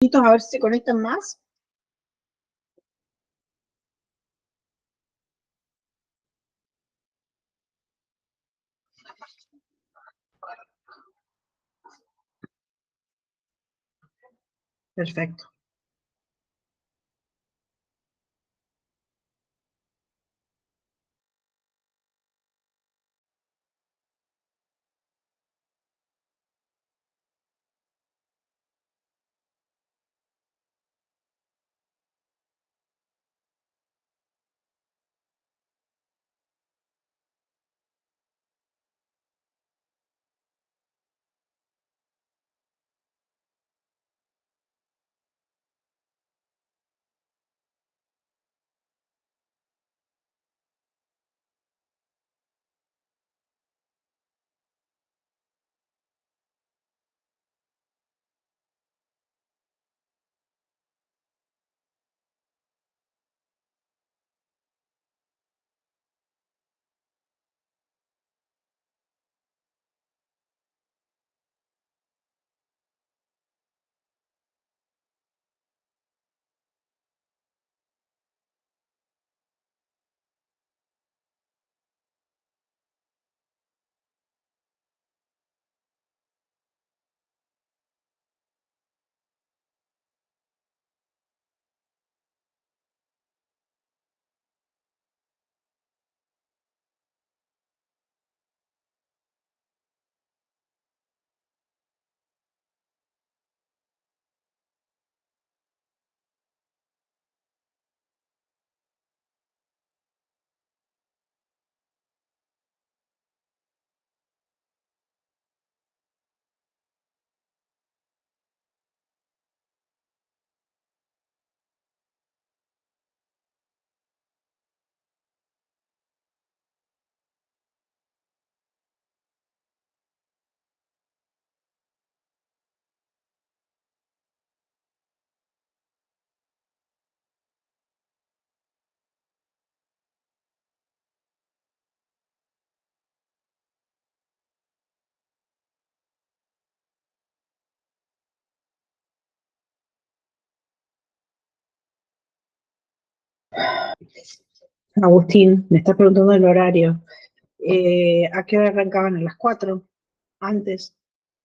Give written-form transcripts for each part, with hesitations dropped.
A ver si se conectan más. Perfecto. Agustín, me está preguntando el horario. ¿A qué hora arrancaban? ¿A las 4? ¿Antes?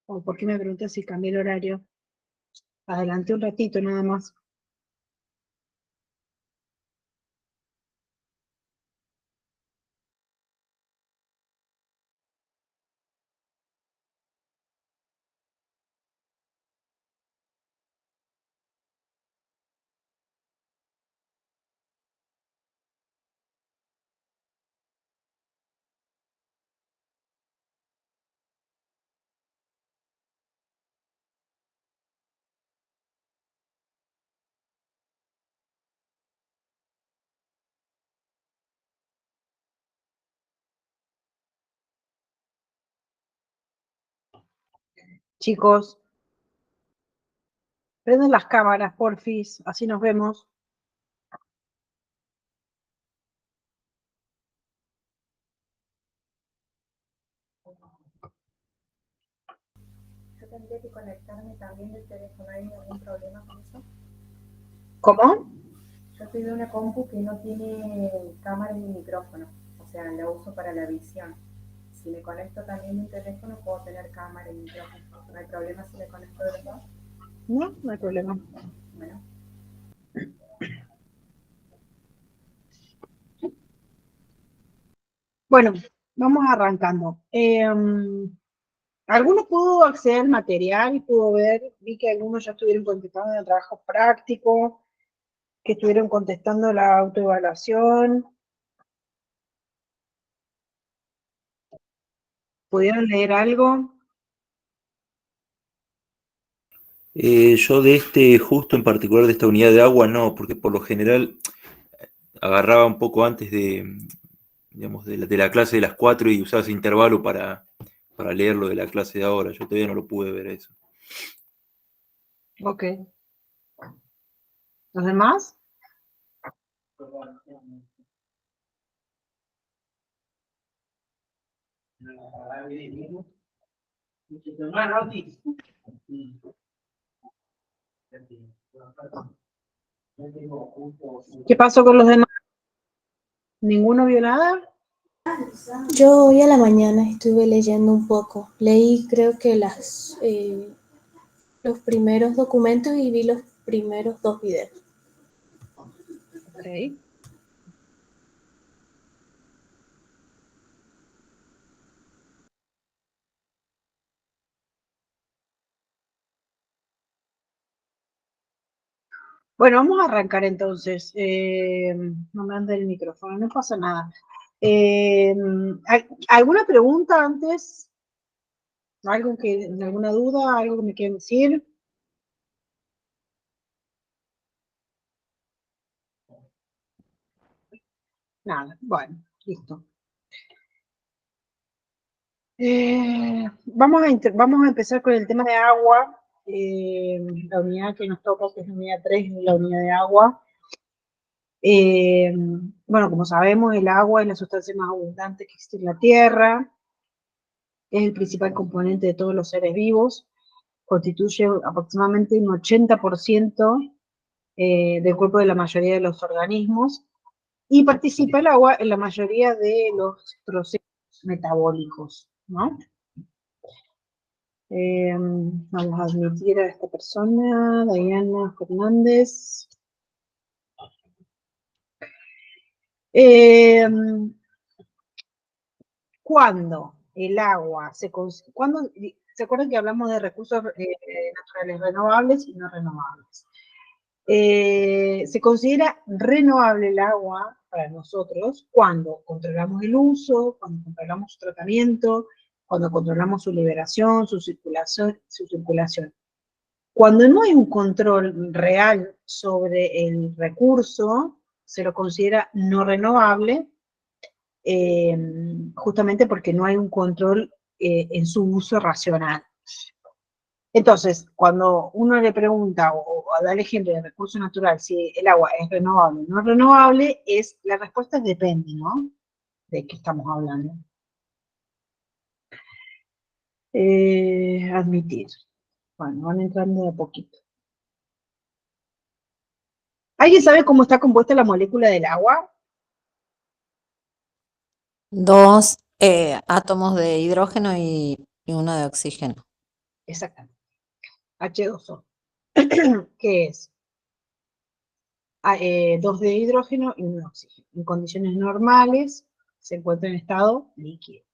¿O por qué me pregunté si cambié el horario? Adelanté un ratito nada más. Chicos, prenden las cámaras, porfis, así nos vemos. Yo tendría que conectarme también del teléfono. ¿Hay algún problema con eso? ¿Cómo? Yo estoy de una compu que no tiene cámara ni micrófono, o sea, la uso para la visión. Si me conecto también mi teléfono, puedo tener cámara y micrófono. ¿No hay problema si me conecto de los dos? No, no hay problema. Bueno. Bueno, vamos arrancando. ¿Alguno pudo acceder al material? ¿Pudo ver? Vi que algunos ya estuvieron contestando el trabajo práctico, que estuvieron contestando la autoevaluación. ¿Pudieron leer algo? Yo de justo en particular de esta unidad de agua, no, porque por lo general agarraba un poco antes digamos, de la clase de las 4 y usaba ese intervalo para leer lo de la clase de ahora. Yo todavía no lo pude ver eso. Ok. ¿Los demás? ¿Qué pasó con los demás? ¿Ninguno vio nada? Yo hoy a la mañana estuve leyendo un poco. Leí creo que los primeros documentos y vi los primeros 2 videos. Ok. Bueno, vamos a arrancar entonces. No me anda el micrófono, no pasa nada. ¿Alguna pregunta antes? ¿Alguna duda? ¿Algo que me quieran decir? Nada, bueno, listo. Vamos a empezar con el tema de agua. La unidad que nos toca, que es la unidad 3, es la unidad de agua. Bueno, como sabemos, el agua es la sustancia más abundante que existe en la Tierra. Es el principal componente de todos los seres vivos. Constituye aproximadamente un 80% del cuerpo de la mayoría de los organismos. Y participa el agua en la mayoría de los procesos metabólicos, ¿no? Vamos a admitir a esta persona, Diana Fernández. Cuando el agua ¿se acuerdan que hablamos de recursos naturales renovables y no renovables? Se considera renovable el agua para nosotros cuando controlamos el uso, cuando controlamos su tratamiento, cuando controlamos su liberación, su circulación. Cuando no hay un control real sobre el recurso, se lo considera no renovable, justamente porque no hay un control en su uso racional. Entonces, cuando uno le pregunta o da el ejemplo de recurso natural, si el agua es renovable o no renovable, la respuesta es depende, ¿no? De qué estamos hablando. Admitir. Bueno, van entrando de a poquito. ¿Alguien sabe cómo está compuesta la molécula del agua? 2 átomos de hidrógeno y 1 de oxígeno. Exactamente. H2O. ¿Qué es? 2 de hidrógeno y 1 de oxígeno. En condiciones normales se encuentra en estado líquido.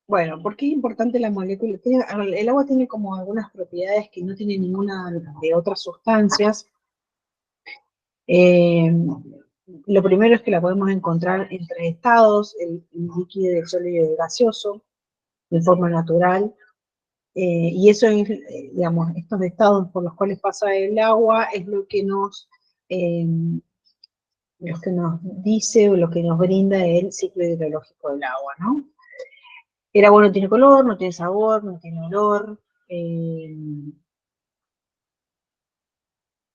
Bueno, ¿por qué es importante la molécula? El agua tiene como algunas propiedades que no tiene ninguna de otras sustancias. Lo primero es que la podemos encontrar en 3 estados, el líquido, el sólido y el gaseoso, de forma natural. Y eso es, digamos, estos estados por los cuales pasa el agua es lo que nos dice o lo que nos brinda el ciclo hidrológico del agua, ¿no? El agua no tiene color, no tiene sabor, no tiene olor,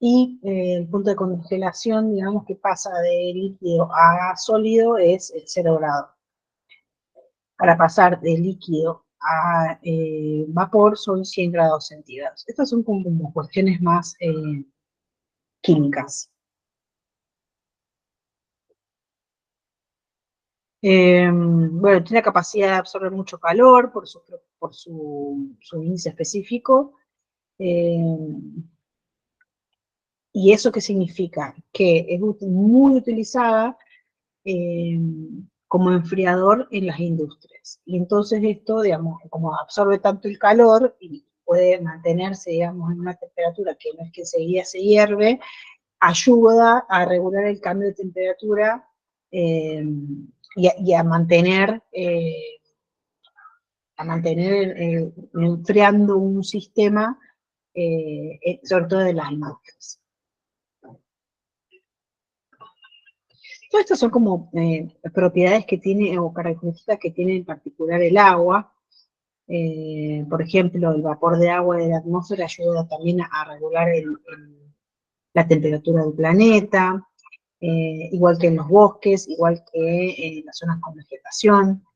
y el punto de congelación, digamos, que pasa de líquido a sólido es el 0 grado. Para pasar de líquido a vapor son 100 grados centígrados. Estas son como cuestiones más químicas. Bueno, tiene la capacidad de absorber mucho calor por su índice específico. ¿Y eso qué significa? Que es muy utilizada como enfriador en las industrias. Y entonces esto, digamos, como absorbe tanto el calor y puede mantenerse, digamos, en una temperatura que no es que enseguida se hierve, ayuda a regular el cambio de temperatura y a mantener enfriando un sistema, sobre todo de las industrias. Todas estas son como propiedades que tiene, o características que tiene en particular el agua. Por ejemplo, el vapor de agua de la atmósfera ayuda también a regular la temperatura del planeta, igual que en los bosques, igual que en las zonas con vegetación.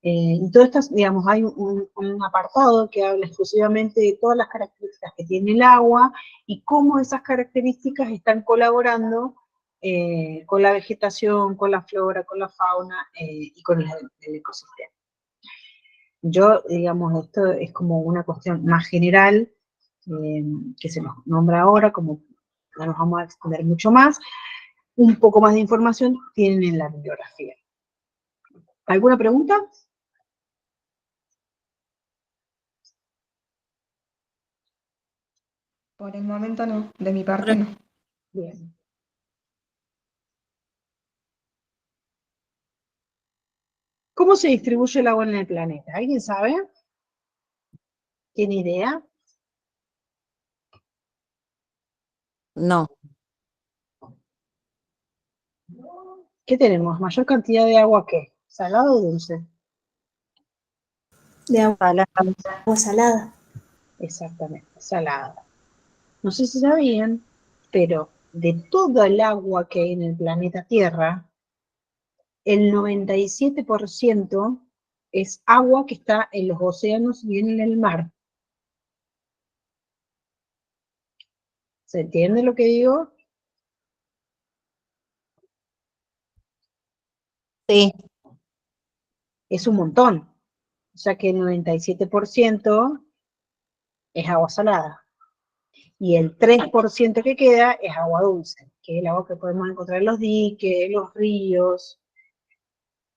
Y todo esto, digamos, hay un apartado que habla exclusivamente de todas las características que tiene el agua y cómo esas características están colaborando con la vegetación, con la flora, con la fauna y con el ecosistema. Yo, digamos, esto es como una cuestión más general que se nos nombra ahora, como no nos vamos a extender mucho más. Un poco más de información tienen en la bibliografía. ¿Alguna pregunta? Por el momento no, de mi parte no. Bien. ¿Cómo se distribuye el agua en el planeta? ¿Alguien sabe? ¿Tiene idea? No, ¿Qué tenemos? ¿Mayor cantidad de agua qué? ¿Salado o dulce? De Salada. agua salada. Exactamente, salada. No sé si sabían, pero de toda el agua que hay en el planeta Tierra, el 97% es agua que está en los océanos y en el mar. ¿Se entiende lo que digo? sí, Es un montón. O sea que el 97% es agua salada. Y el 3% que queda es agua dulce, que es el agua que podemos encontrar en los diques, en los ríos.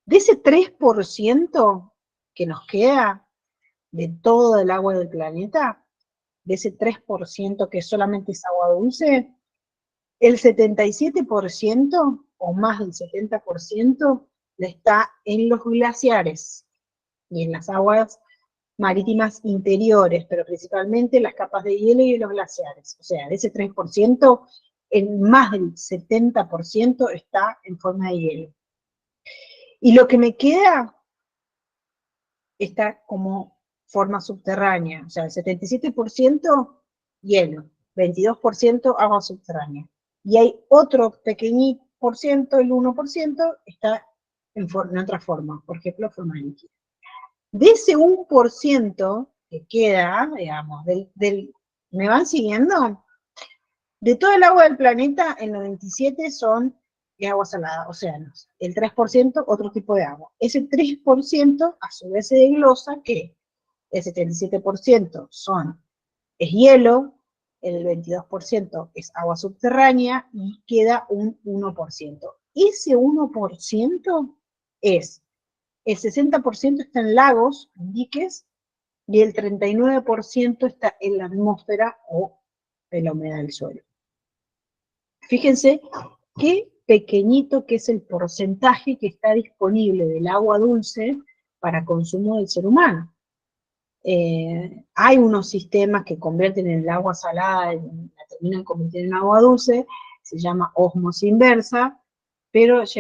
De ese 3% que nos queda de todo el agua del planeta, de ese 3% que solamente es agua dulce, el 77% o más del 70% está en los glaciares y en las aguas marítimas interiores, pero principalmente las capas de hielo y los glaciares. O sea, de ese 3%, el más del 70% está en forma de hielo. Y lo que me queda está como forma subterránea, o sea, el 77% hielo, 22% agua subterránea. Y hay otro pequeñito por ciento, el 1%, está en otra forma, por ejemplo, forma líquida. De ese 1% que queda, digamos, ¿me van siguiendo? De todo el agua del planeta, el 97% son de agua salada, océanos. El 3% otro tipo de agua. Ese 3% a su vez se desglosa que el 77% es hielo, el 22% es agua subterránea y queda un 1%. Ese 1% es, el 60% está en lagos, en diques, y el 39% está en la atmósfera o en la humedad del suelo. Fíjense qué pequeñito que es el porcentaje que está disponible del agua dulce para consumo del ser humano. Hay unos sistemas que convierten el agua salada, la terminan convirtiendo en agua dulce, se llama ósmosis inversa, pero es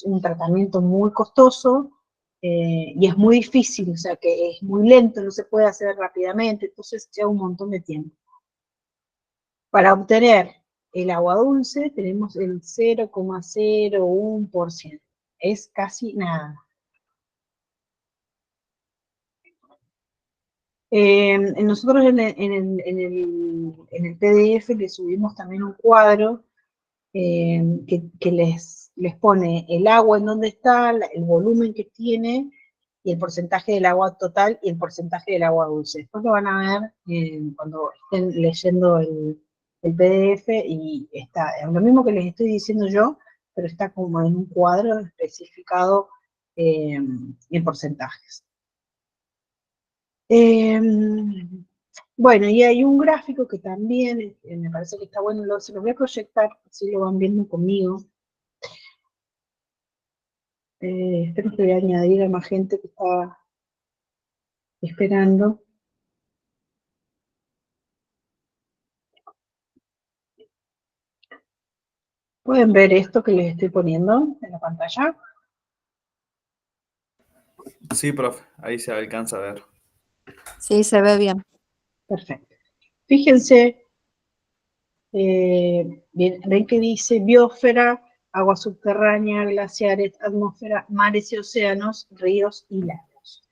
un tratamiento muy costoso y es muy difícil, o sea que es muy lento, no se puede hacer rápidamente, entonces lleva un montón de tiempo. Para obtener el agua dulce tenemos el 0,01%, es casi nada. Nosotros en el PDF le subimos también un cuadro que les pone el agua en dónde está, el volumen que tiene y el porcentaje del agua total y el porcentaje del agua dulce. Después lo van a ver cuando estén leyendo el PDF y está lo mismo que les estoy diciendo yo, pero está como en un cuadro especificado en porcentajes. Bueno, y hay un gráfico que también me parece que está bueno, se lo voy a proyectar, así lo van viendo conmigo. Espero que voy a añadir a más gente que está esperando. ¿Pueden ver esto que les estoy poniendo en la pantalla? Sí, profe, ahí se alcanza a ver. sí, se ve bien. Perfecto. Fíjense, ven que dice biosfera, agua subterránea, glaciares, atmósfera, mares y océanos, ríos y lagos.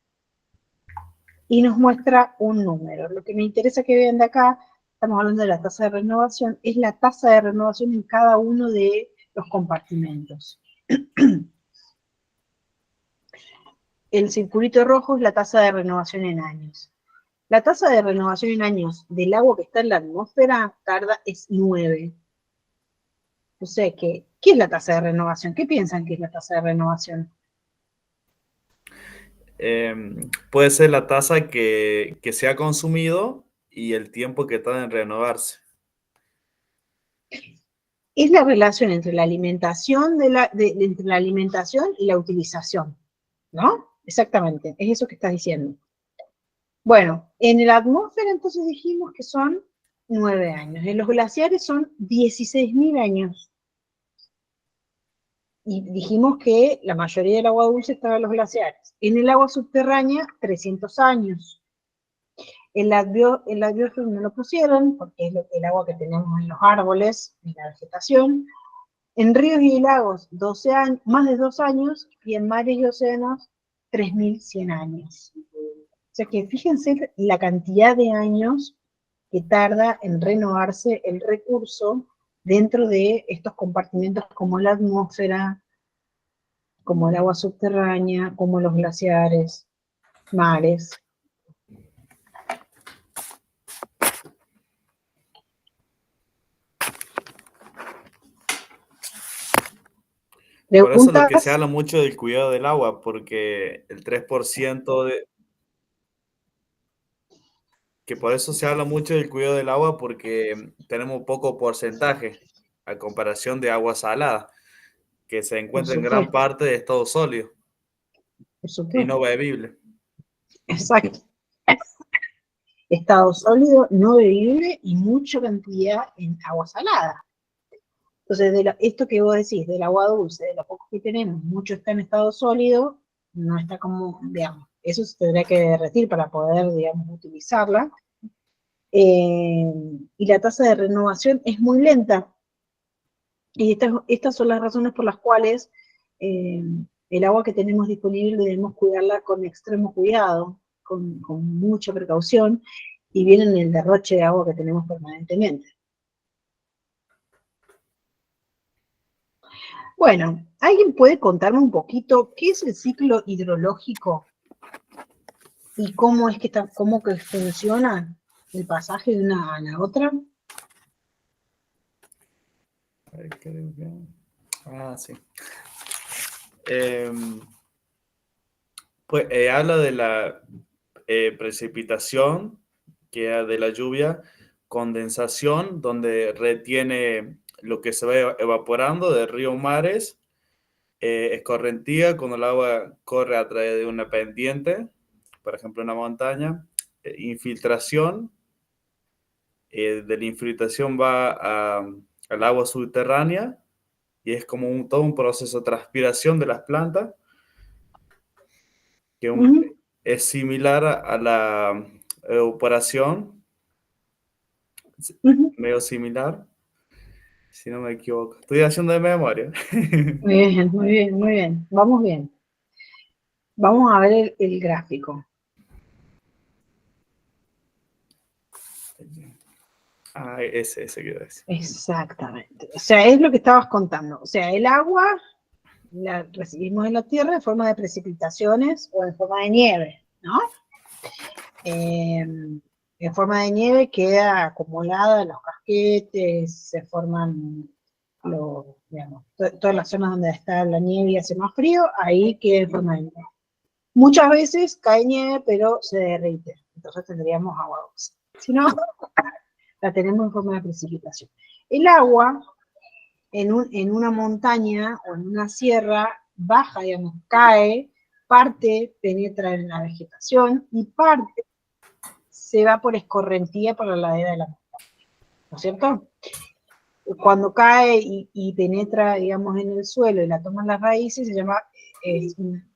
Y nos muestra un número. Lo que me interesa que vean de acá, estamos hablando de la tasa de renovación, es la tasa de renovación en cada uno de los compartimentos. El circulito rojo es la tasa de renovación en años. La tasa de renovación en años del agua que está en la atmósfera es 9. O sea que, ¿qué es la tasa de renovación? ¿Qué piensan que es la tasa de renovación? Puede ser la tasa que se ha consumido y el tiempo que tarda en renovarse. Es la relación entre la alimentación, entre la alimentación y la utilización, ¿no? Exactamente, es eso que estás diciendo. Bueno, en la atmósfera entonces dijimos que son 9 años. En los glaciares son 16.000 años. Y dijimos que la mayoría del agua dulce estaba en los glaciares. En el agua subterránea, 300 años. El biosfera no lo pusieron, porque es el agua que tenemos en los árboles, en la vegetación. En ríos y lagos, 12 años, más de 2 años, y en mares y océanos, 3.100 años. O sea que fíjense la cantidad de años que tarda en renovarse el recurso dentro de estos compartimentos como la atmósfera, como el agua subterránea, como los glaciares, mares. Por eso es lo que se Preguntas. habla mucho del cuidado del agua, porque el 3% que por eso se habla mucho del cuidado del agua, porque tenemos poco porcentaje a comparación de agua salada, que se encuentra en gran parte de estado sólido y no bebible. Exacto. Estado sólido, no bebible y mucha cantidad en agua salada. Entonces, esto que vos decís, del agua dulce, de lo poco que tenemos, mucho está en estado sólido, no está como, digamos, eso se tendría que derretir para poder, digamos, utilizarla. Y la tasa de renovación es muy lenta. Y estas son las razones por las cuales el agua que tenemos disponible debemos cuidarla con extremo cuidado, con mucha precaución, y viene en el derroche de agua que tenemos permanentemente. Bueno, ¿alguien puede contarme un poquito qué es el ciclo hidrológico y cómo es que funciona el pasaje de una a la otra? Sí. Pues habla de la precipitación, que es de la lluvia, condensación, donde retiene lo que se va evaporando de ríos, mares, escorrentía, cuando el agua corre a través de una pendiente, por ejemplo una montaña, infiltración, de la infiltración va al agua subterránea, y es como todo un proceso de transpiración de las plantas, que es similar a la evaporación, medio similar, si no me equivoco. Estoy haciendo de memoria. Muy bien, muy bien, muy bien. Vamos bien. Vamos a ver el gráfico. Ese quiero decir. Exactamente. O sea, es lo que estabas contando. O sea, el agua la recibimos en la Tierra en forma de precipitaciones o en forma de nieve, ¿no? En forma de nieve queda acumulada en los casquetes, se forman todas las zonas donde está la nieve y hace más frío, ahí queda en forma de nieve. Muchas veces cae nieve, pero se derrite, entonces tendríamos agua dulce. Si no, la tenemos en forma de precipitación. El agua en una montaña o en una sierra baja, digamos, cae, parte penetra en la vegetación y parte se va por escorrentía por la ladera de la montaña, ¿no es cierto? Cuando cae y penetra, digamos, en el suelo y la toman las raíces, se llama,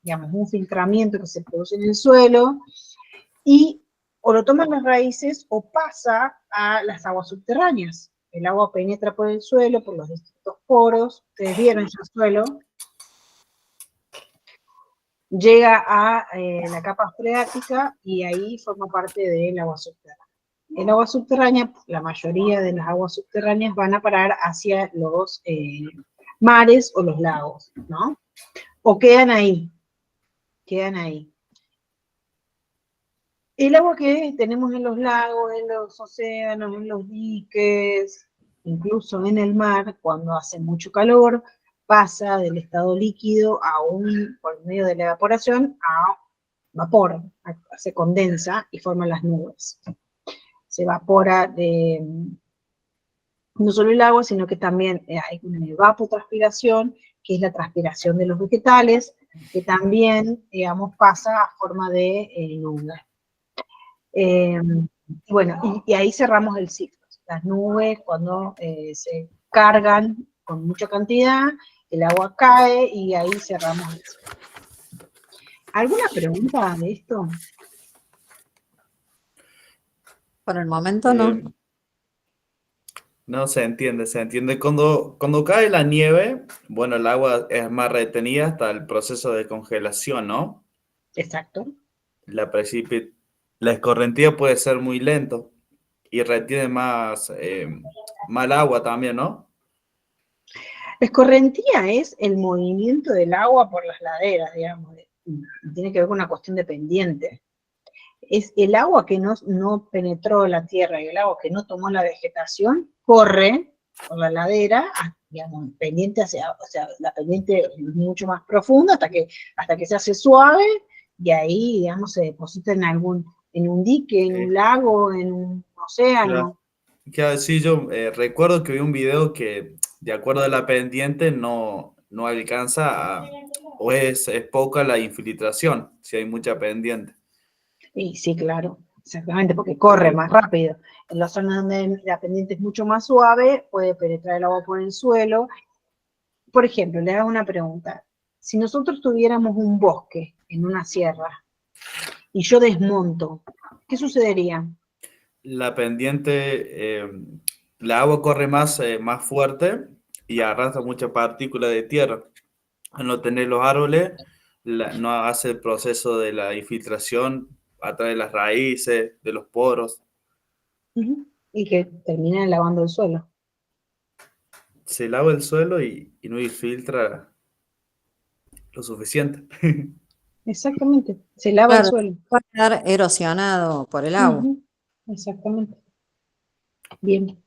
digamos, un filtramiento que se produce en el suelo, y o lo toman las raíces o pasa a las aguas subterráneas. el agua penetra por el suelo, por los distintos poros, ustedes vieron ya el suelo, llega a la capa freática y ahí forma parte del agua subterránea. El agua subterránea, la mayoría de las aguas subterráneas van a parar hacia los mares o los lagos, ¿no? O quedan ahí, quedan ahí. El agua que tenemos en los lagos, en los océanos, en los diques, incluso en el mar, cuando hace mucho calor, pasa del estado líquido por medio de la evaporación a vapor, se condensa y forma las nubes. Se evapora no solo el agua, sino que también hay una evapotranspiración, que es la transpiración de los vegetales, que también, digamos, pasa a forma de nube. Bueno, y ahí cerramos el ciclo. Las nubes, cuando se cargan con mucha cantidad, el agua cae y ahí cerramos el ciclo. ¿Alguna pregunta de esto? Por el momento no. No, se entiende, se entiende. Cuando cae la nieve, bueno, el agua es más retenida hasta el proceso de congelación, ¿no? Exacto. La escorrentía puede ser muy lento y retiene más agua también, ¿no? La escorrentía es el movimiento del agua por las laderas, digamos. Tiene que ver con una cuestión de pendiente. Es el agua que no penetró la tierra y el agua que no tomó la vegetación, corre por la ladera, digamos, pendiente o sea, la pendiente es mucho más profunda hasta que se hace suave, y ahí, digamos, se deposita en un dique, en un lago, en un océano. Claro, sí, yo recuerdo que vi un video que, de acuerdo a la pendiente, no alcanza o es poca la infiltración, si hay mucha pendiente. Y sí, claro, exactamente, porque corre más rápido. En las zonas donde la pendiente es mucho más suave, puede penetrar el agua por el suelo. Por ejemplo, le hago una pregunta. Si nosotros tuviéramos un bosque en una sierra y yo desmonto, ¿qué sucedería? La pendiente, la agua corre más fuerte y arrastra mucha partícula de tierra. Al no tener los árboles, no hace el proceso de la infiltración a través de las raíces, de los poros. Y que termina lavando el suelo. Se lava el suelo y no infiltra lo suficiente. Exactamente, se lava el Claro, suelo. puede quedar erosionado por el agua. Exactamente. Bien.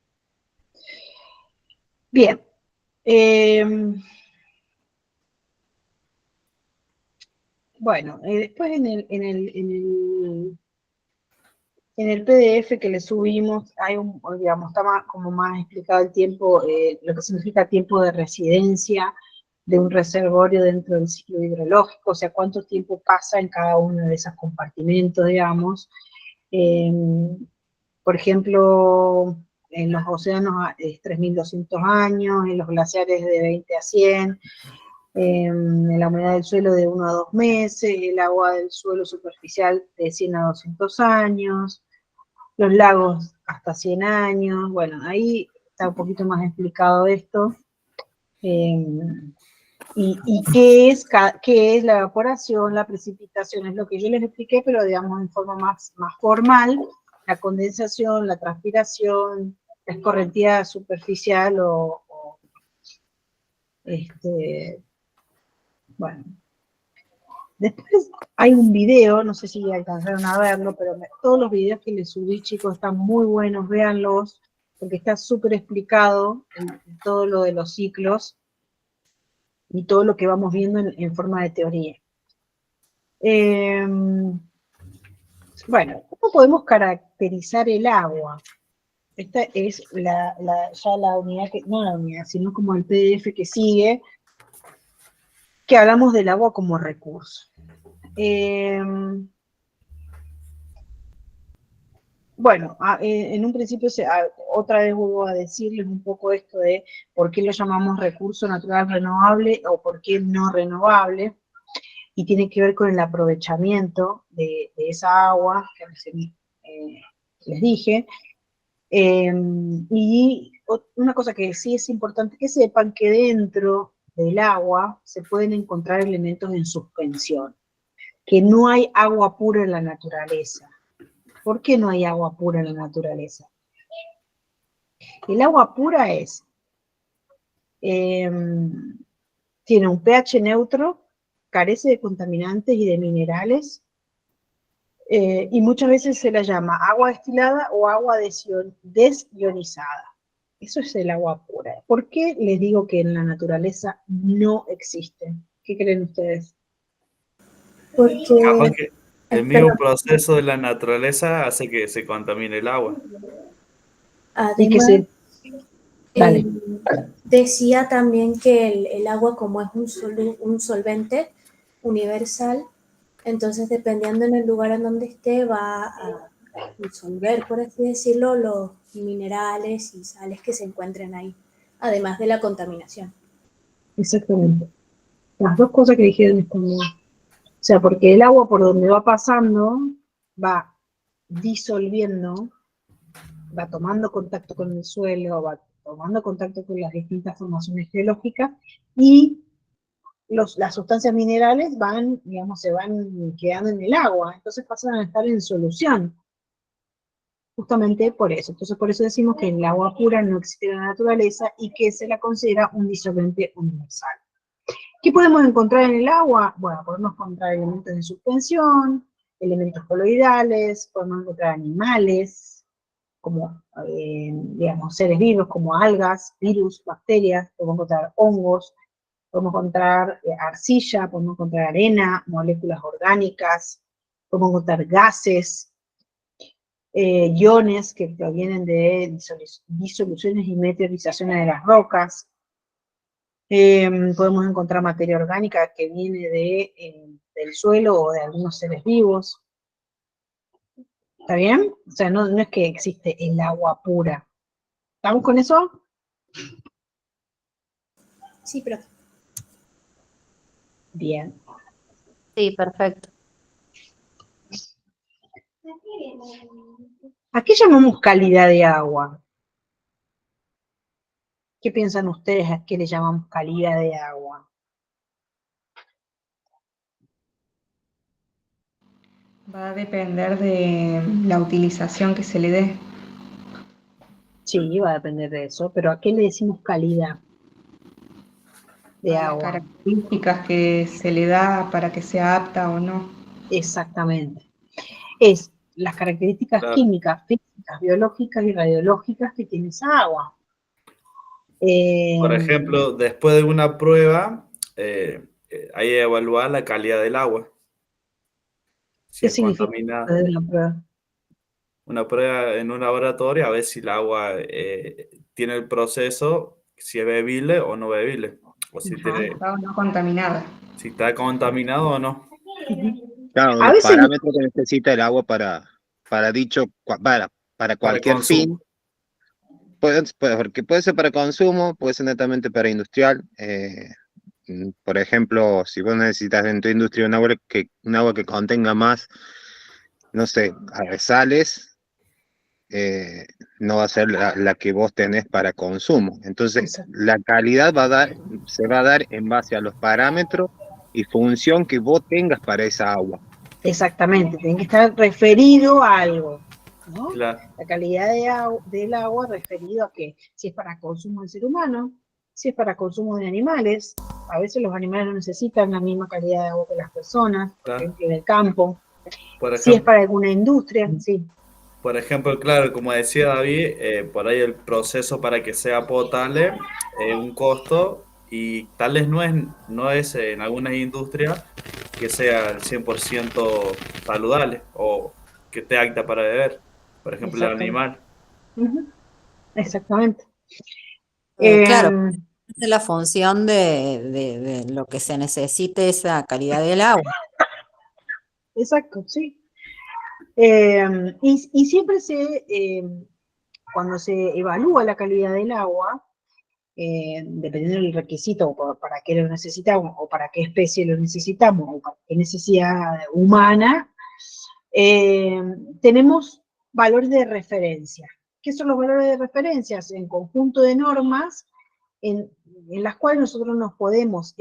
Bien. Bueno, después en el PDF que le subimos, hay digamos, está como más explicado el tiempo, lo que significa tiempo de residencia de un reservorio dentro del ciclo hidrológico, o sea, cuánto tiempo pasa en cada uno de esos compartimentos, digamos. Por ejemplo, en los océanos es 3.200 años, en los glaciares de 20 a 100, en la humedad del suelo de 1 a 2 meses, el agua del suelo superficial de 100 a 200 años, los lagos hasta 100 años, bueno, ahí está un poquito más explicado esto. Y qué es la evaporación, la precipitación, es lo que yo les expliqué, pero digamos en forma más formal, la condensación, la transpiración, la escorrentía superficial bueno. Después hay un video, no sé si alcanzaron a verlo, pero todos los videos que les subí, chicos, están muy buenos, véanlos, porque está súper explicado en todo lo de los ciclos y todo lo que vamos viendo en forma de teoría. Bueno, ¿cómo podemos caracterizar el agua? Esta es ya la unidad, no la unidad, sino como el PDF que sigue, que hablamos del agua como recurso. Bueno, en un principio, otra vez vuelvo a decirles un poco esto de por qué lo llamamos recurso natural renovable o por qué no renovable, y tiene que ver con el aprovechamiento de esa agua que recién les dije. Y una cosa que sí es importante que sepan, que dentro del agua se pueden encontrar elementos en suspensión, que no hay agua pura en la naturaleza. ¿Por qué no hay agua pura en la naturaleza? El agua pura es, tiene un pH neutro, carece de contaminantes y de minerales, y muchas veces se la llama agua destilada o agua desionizada. Eso es el agua pura. ¿Por qué les digo que en la naturaleza no existe? ¿Qué creen ustedes? Capaz Porque, que el mismo perdón, proceso de la naturaleza hace que se contamine el agua. Y que además, se... Dale. decía también que el agua, como es un solvente universal, entonces dependiendo en el lugar en donde esté, va a disolver, por así decirlo, los minerales y sales que se encuentren ahí, además de la contaminación. Exactamente. Las dos cosas que dijeron es como... O sea, porque el agua por donde va pasando va disolviendo, va tomando contacto con el suelo, va tomando contacto con las distintas formaciones geológicas y las sustancias minerales van, digamos, se van quedando en el agua, entonces pasan a estar en solución, justamente por eso. Entonces por eso decimos que el agua pura no existe en la naturaleza y que se la considera un disolvente universal. ¿Qué podemos encontrar en el agua? Bueno, podemos encontrar elementos de suspensión, elementos coloidales, podemos encontrar animales, como, digamos, seres vivos como algas, virus, bacterias, podemos encontrar hongos, podemos encontrar arcilla, podemos encontrar arena, moléculas orgánicas, podemos encontrar gases, iones que provienen de disoluciones y meteorizaciones de las rocas. Podemos encontrar materia orgánica que viene del suelo o de algunos seres vivos. ¿Está bien? O sea, no es que existe el agua pura. ¿Estamos con eso? Sí, pero Bien. Sí, perfecto. ¿A qué llamamos calidad de agua? ¿Qué piensan ustedes a qué le llamamos calidad de agua? Va a depender de la utilización que se le dé, Sí, va a depender de eso, pero ¿a qué le decimos calidad de a las agua? características que se le da para que sea apta o no. Exactamente. Es las características Claro. químicas, físicas, biológicas y radiológicas que tiene esa agua. Por ejemplo, después de una prueba, hay que evaluar la calidad del agua. Si ¿Qué es significa contaminada. de la prueba? Una prueba en un laboratorio a ver si el agua tiene el proceso, si es bebible o no bebible, o si Ajá. Está o no contaminada. si está contaminado o no. Claro, A los veces, parámetros que necesita el agua para dicho, para Para el cualquier fin, consumo. porque puede ser para consumo, puede ser netamente para industrial. Por ejemplo, si vos necesitas en tu industria un agua que contenga más, no sé, sales, no va a ser la que vos tenés para consumo. Entonces, la calidad se va a dar en base a los parámetros y función que vos tengas para esa agua. exactamente, tiene que estar referido a algo, ¿no? Claro. La calidad del agua referido a que si es para consumo del ser humano, si es para consumo de animales, a veces los animales no necesitan la misma calidad de agua que las personas, por Claro. ejemplo, en el campo, Por si es ejemplo, para alguna industria, sí. por ejemplo, claro, como decía David, por ahí el proceso para que sea potable es un costo y tal vez no es en algunas industrias que sea al 100% saludable o que esté apta para beber. Por ejemplo, el Exactamente. animal. Exactamente. Claro, es la función de lo que se necesite esa calidad del agua. Exacto, sí. Y siempre cuando se evalúa la calidad del agua, dependiendo del requisito para qué lo necesitamos, o para qué especie lo necesitamos, o para qué necesidad humana, tenemos valores de referencia. ¿Qué son los valores de referencia? En conjunto de normas en las cuales nosotros nos podemos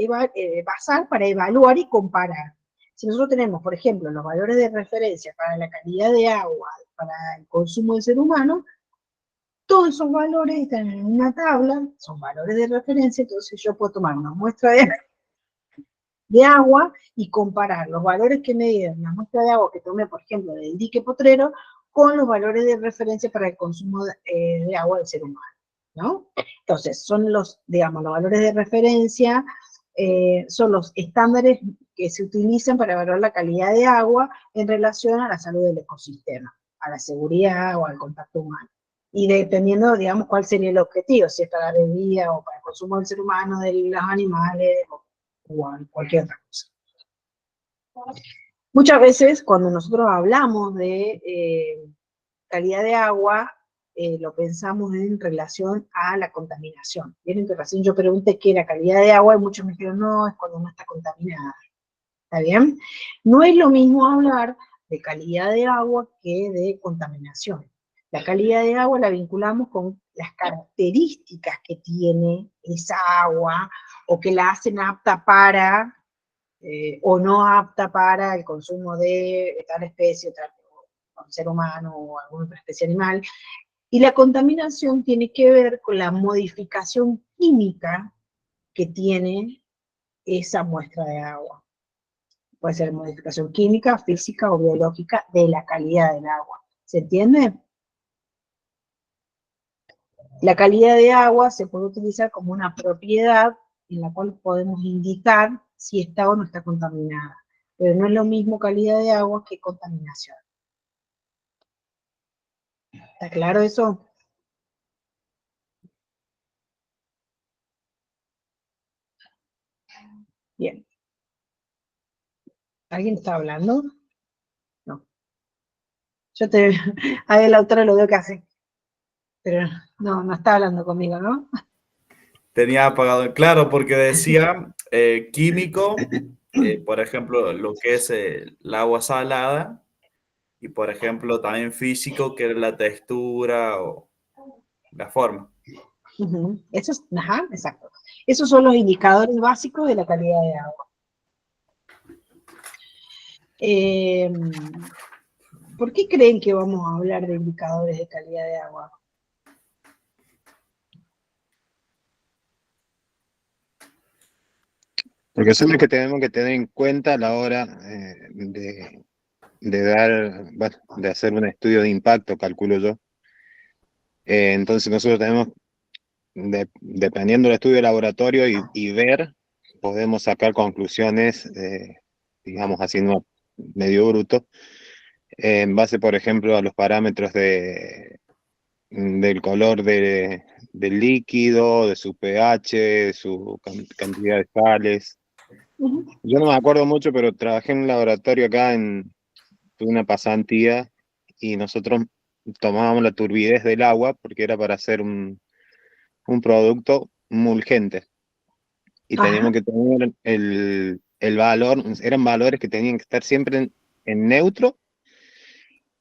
basar para evaluar y comparar. Si nosotros tenemos, por ejemplo, los valores de referencia para la calidad de agua, para el consumo del ser humano, todos esos valores están en una tabla, son valores de referencia, entonces yo puedo tomar una muestra de agua y comparar los valores que me dieron la muestra de agua que tomé, por ejemplo, del dique Potrero, con los valores de referencia para el consumo de agua del ser humano, ¿no? Entonces, son los, digamos, los valores de referencia, son los estándares que se utilizan para evaluar la calidad de agua en relación a la salud del ecosistema, a la seguridad o al contacto humano. Y dependiendo, digamos, cuál sería el objetivo, si es para la bebida o para el consumo del ser humano, de los animales, o cualquier otra cosa. Muchas veces cuando nosotros hablamos de calidad de agua, lo pensamos en relación a la contaminación. Vieron que recién yo pregunté qué era calidad de agua y muchos me dijeron, no, es cuando no está contaminada. ¿Está bien? No es lo mismo hablar de calidad de agua que de contaminación. La calidad de agua la vinculamos con las características que tiene esa agua o que la hacen apta para o no apta para el consumo de tal especie, tal ser humano o alguna otra especie animal. Y la contaminación tiene que ver con la modificación química que tiene esa muestra de agua. Puede ser modificación química, física o biológica de la calidad del agua. ¿Se entiende? La calidad de agua se puede utilizar como una propiedad en la cual podemos indicar si está o no está contaminada. Pero no es lo mismo calidad de agua que contaminación. ¿Está claro eso? Bien. ¿Alguien está hablando? No. Yo te... Ahí el autor lo veo que hace. Pero no está hablando conmigo, ¿no? Tenía apagado, claro, porque decía químico, por ejemplo, lo que es el agua salada, y por ejemplo también físico, que es la textura o la forma. Eso es, ajá, exacto. Esos son los indicadores básicos de la calidad de agua. ¿Por qué creen que vamos a hablar de indicadores de calidad de agua? Porque son los que tenemos que tener en cuenta a la hora de hacer un estudio de impacto, calculo yo. Entonces nosotros tenemos, dependiendo del estudio de laboratorio y ver, podemos sacar conclusiones, digamos, haciendo medio bruto, en base, por ejemplo, a los parámetros del color del líquido, de su pH, de su cantidad de sales. Yo no me acuerdo mucho, pero trabajé en un laboratorio acá tuve una pasantía y nosotros tomábamos la turbidez del agua porque era para hacer un producto emulgente. Y teníamos que tener el valor, eran valores que tenían que estar siempre en neutro.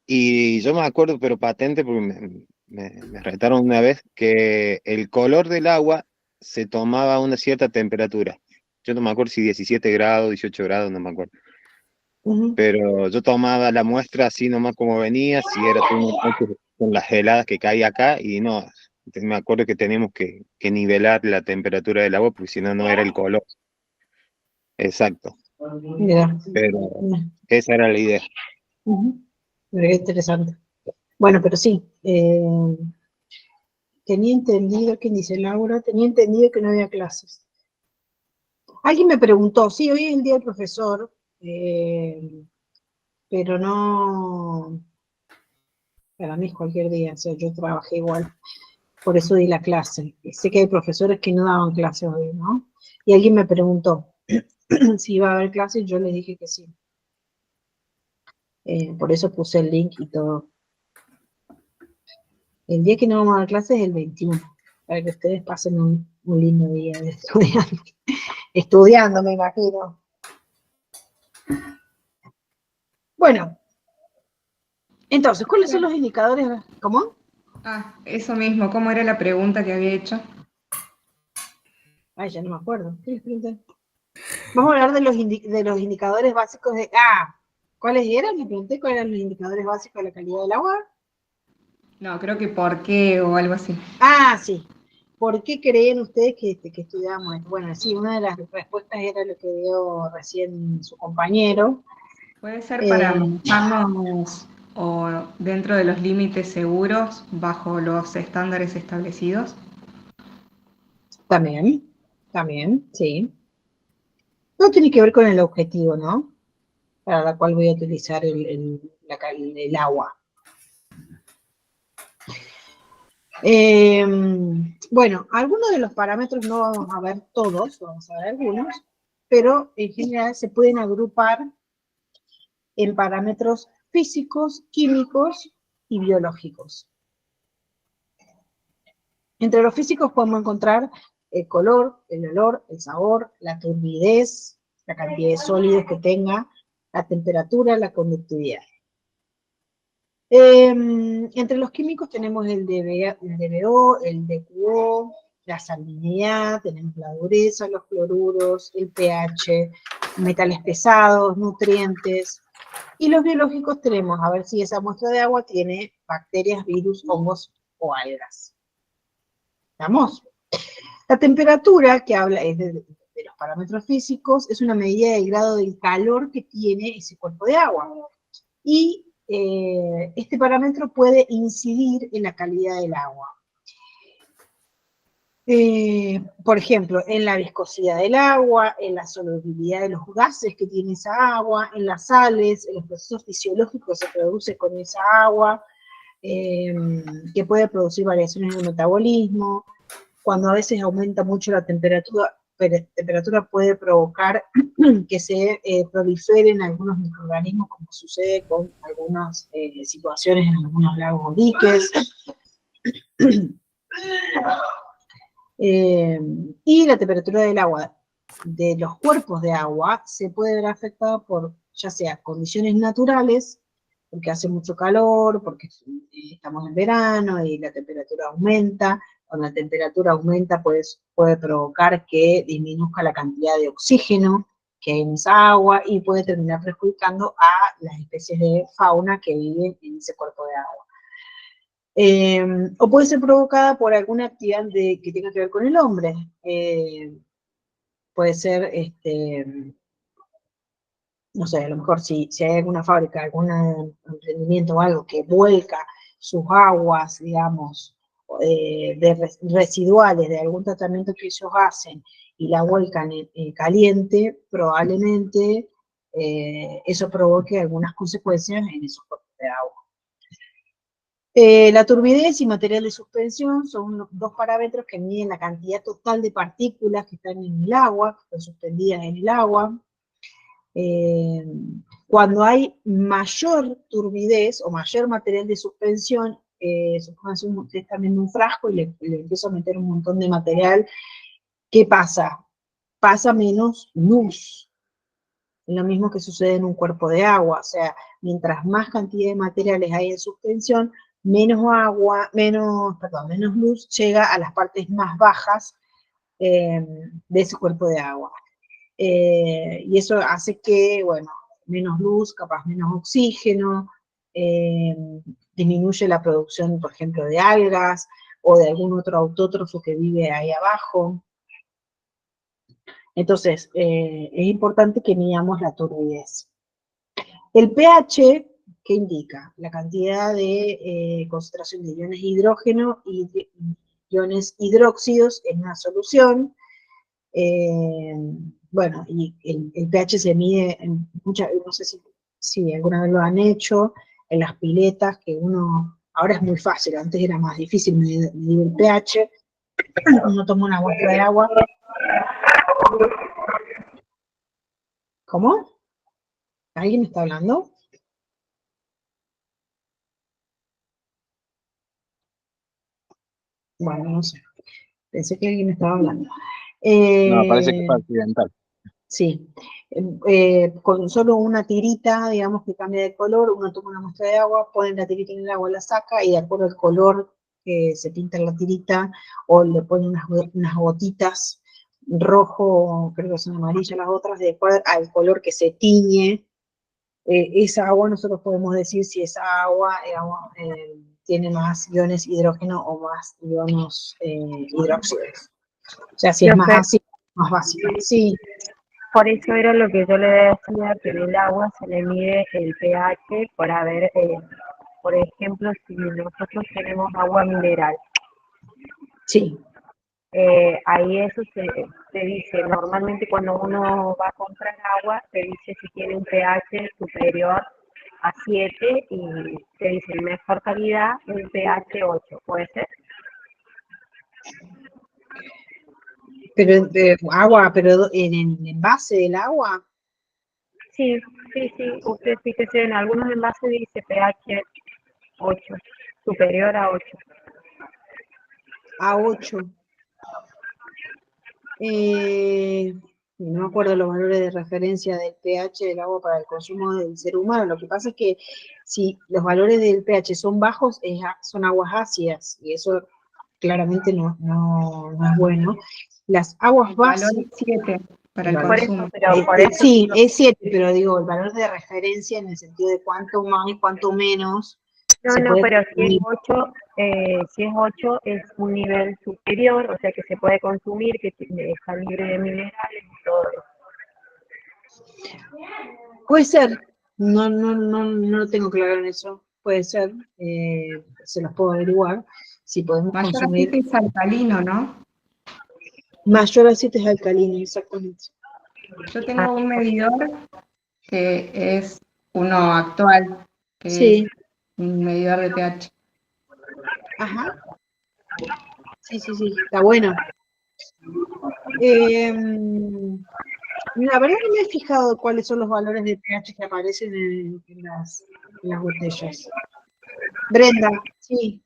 Y yo me acuerdo, pero patente, porque me retaron una vez, que el color del agua se tomaba a una cierta temperatura. Yo no me acuerdo si 17 grados, 18 grados, no me acuerdo. Pero yo tomaba la muestra así nomás como venía, si era con las heladas que caía acá, y no, me acuerdo que teníamos que nivelar la temperatura del agua, porque si no, no era el color. Exacto. Mira. Pero esa era la idea. Mira, qué interesante. Bueno, pero sí, tenía entendido, ¿quién dice Laura? Tenía entendido que no había clases. Alguien me preguntó, sí, hoy es el día del profesor, pero no, para mí es cualquier día, o sea, yo trabajé igual, por eso di la clase. Sé que hay profesores que no daban clases hoy, ¿no? Y alguien me preguntó si iba a haber clases, yo les dije que sí. Por eso puse el link y todo. El día que no vamos a dar clases es el 21, para que ustedes pasen un lindo día de estudiando. Estudiando, me imagino. Bueno, entonces, ¿cuáles son los indicadores? ¿Cómo? Ah, eso mismo, ¿cómo era la pregunta que había hecho? Ay, ya no me acuerdo. ¿Qué les pregunté? Vamos a hablar de de los indicadores básicos de... Ah, ¿cuáles eran? Le pregunté cuáles eran los indicadores básicos de la calidad del agua. No, creo que por qué o algo así. Ah, sí. ¿Por qué creen ustedes que estudiamos esto? Bueno, sí, una de las respuestas era lo que dio recién su compañero. Puede ser para Eh, manejarnos o dentro de los límites seguros bajo los estándares establecidos. también, sí. No tiene que ver con el objetivo, ¿no? Para la cual voy a utilizar el agua. Bueno, algunos de los parámetros no vamos a ver todos, vamos a ver algunos, pero en general se pueden agrupar en parámetros físicos, químicos y biológicos. Entre los físicos podemos encontrar el color, el olor, el sabor, la turbidez, la cantidad de sólidos que tenga, la temperatura, la conductividad. Entre los químicos tenemos el DBO, el DQO, la salinidad, tenemos la dureza, los cloruros, el pH, metales pesados, nutrientes. Y los biológicos tenemos, a ver si esa muestra de agua tiene bacterias, virus, hongos o algas. ¿Estamos? La temperatura, que habla es de los parámetros físicos, es una medida del grado del calor que tiene ese cuerpo de agua. Y este parámetro puede incidir en la calidad del agua. Por ejemplo, en la viscosidad del agua, en la solubilidad de los gases que tiene esa agua, en las sales, en los procesos fisiológicos que se producen con esa agua, que puede producir variaciones en el metabolismo. Cuando a veces aumenta mucho la temperatura puede provocar que se proliferen algunos microorganismos, como sucede con algunas situaciones en algunos lagos o diques. Y la temperatura del agua, de los cuerpos de agua, se puede ver afectada por ya sea condiciones naturales, porque hace mucho calor, porque estamos en verano y la temperatura aumenta. Cuando la temperatura aumenta puede provocar que disminuzca la cantidad de oxígeno que hay en esa agua y puede terminar perjudicando a las especies de fauna que viven en ese cuerpo de agua. O puede ser provocada por alguna actividad que tenga que ver con el hombre. Puede ser, no sé, a lo mejor si hay alguna fábrica, algún emprendimiento o algo que vuelca sus aguas, digamos, residuales de algún tratamiento que ellos hacen y la vuelcan caliente, probablemente eso provoque algunas consecuencias en esos cuerpos de agua. La turbidez y material de suspensión son dos parámetros que miden la cantidad total de partículas que están en el agua, que están suspendidas en el agua. Cuando hay mayor turbidez o mayor material de suspensión, supónganse ustedes están en un frasco y le empiezo a meter un montón de material, ¿qué pasa? Pasa menos luz. Lo mismo que sucede en un cuerpo de agua, o sea, mientras más cantidad de materiales hay en suspensión, menos luz llega a las partes más bajas de ese cuerpo de agua. Y eso hace que, bueno, menos luz, capaz menos oxígeno, disminuye la producción, por ejemplo, de algas o de algún otro autótrofo que vive ahí abajo. Entonces, es importante que midamos la turbidez. El pH, ¿qué indica? La cantidad de concentración de iones de hidrógeno y de iones hidróxidos en una solución. Bueno, y el pH se mide en muchas, no sé si alguna vez lo han hecho, en las piletas, que ahora es muy fácil, antes era más difícil medir el pH. Uno toma una muestra de agua. ¿Cómo? ¿Alguien me está hablando? Bueno, no sé. Pensé que alguien me estaba hablando. No, parece que fue accidental. Sí. Con solo una tirita, digamos, que cambia de color, uno toma una muestra de agua, pone la tirita en el agua, la saca, y de acuerdo al color que se pinta la tirita o le ponen unas gotitas rojo, creo que son amarillas las otras, de acuerdo al color que se tiñe. Esa agua nosotros podemos decir si esa agua, digamos, tiene más iones hidrógeno o más iones hidróxidos. O sea, si es más Profe, ácido, más básico. Sí, por eso era lo que yo le decía, que en el agua se le mide el pH para ver, por ejemplo, si nosotros tenemos agua mineral. sí. Ahí eso se dice, normalmente cuando uno va a comprar agua, te dice si tiene un pH superior a 7 y te dice mejor calidad, un pH 8, ¿puede ser? Pero agua, pero en el envase del agua, Sí, sí, sí. Usted fíjese, en algunos envases dice pH 8, superior a 8. a 8. No me acuerdo los valores de referencia del pH del agua para el consumo del ser humano. Lo que pasa es que si los valores del pH son bajos, son aguas ácidas, y eso claramente no es bueno. Las aguas El valor básicas. es 7 para el Por eso, consumo. pero por eso Sí, es 7, pero digo, el valor de referencia en el sentido de cuánto más y cuánto menos se no, puede pero consumir. si es 8 es un nivel superior, o sea que se puede consumir, que está libre de minerales y todo eso. Puede ser, no lo tengo claro en eso, puede ser, se los puedo averiguar, si podemos Mayor a consumir 7 es alcalino, ¿no? mayor a 7 es alcalino, exactamente. Yo tengo un medidor que es uno actual, que es Sí, un medidor de pH. ajá, sí, está bueno. La verdad no me he fijado cuáles son los valores de pH que aparecen en las botellas. Brenda, sí.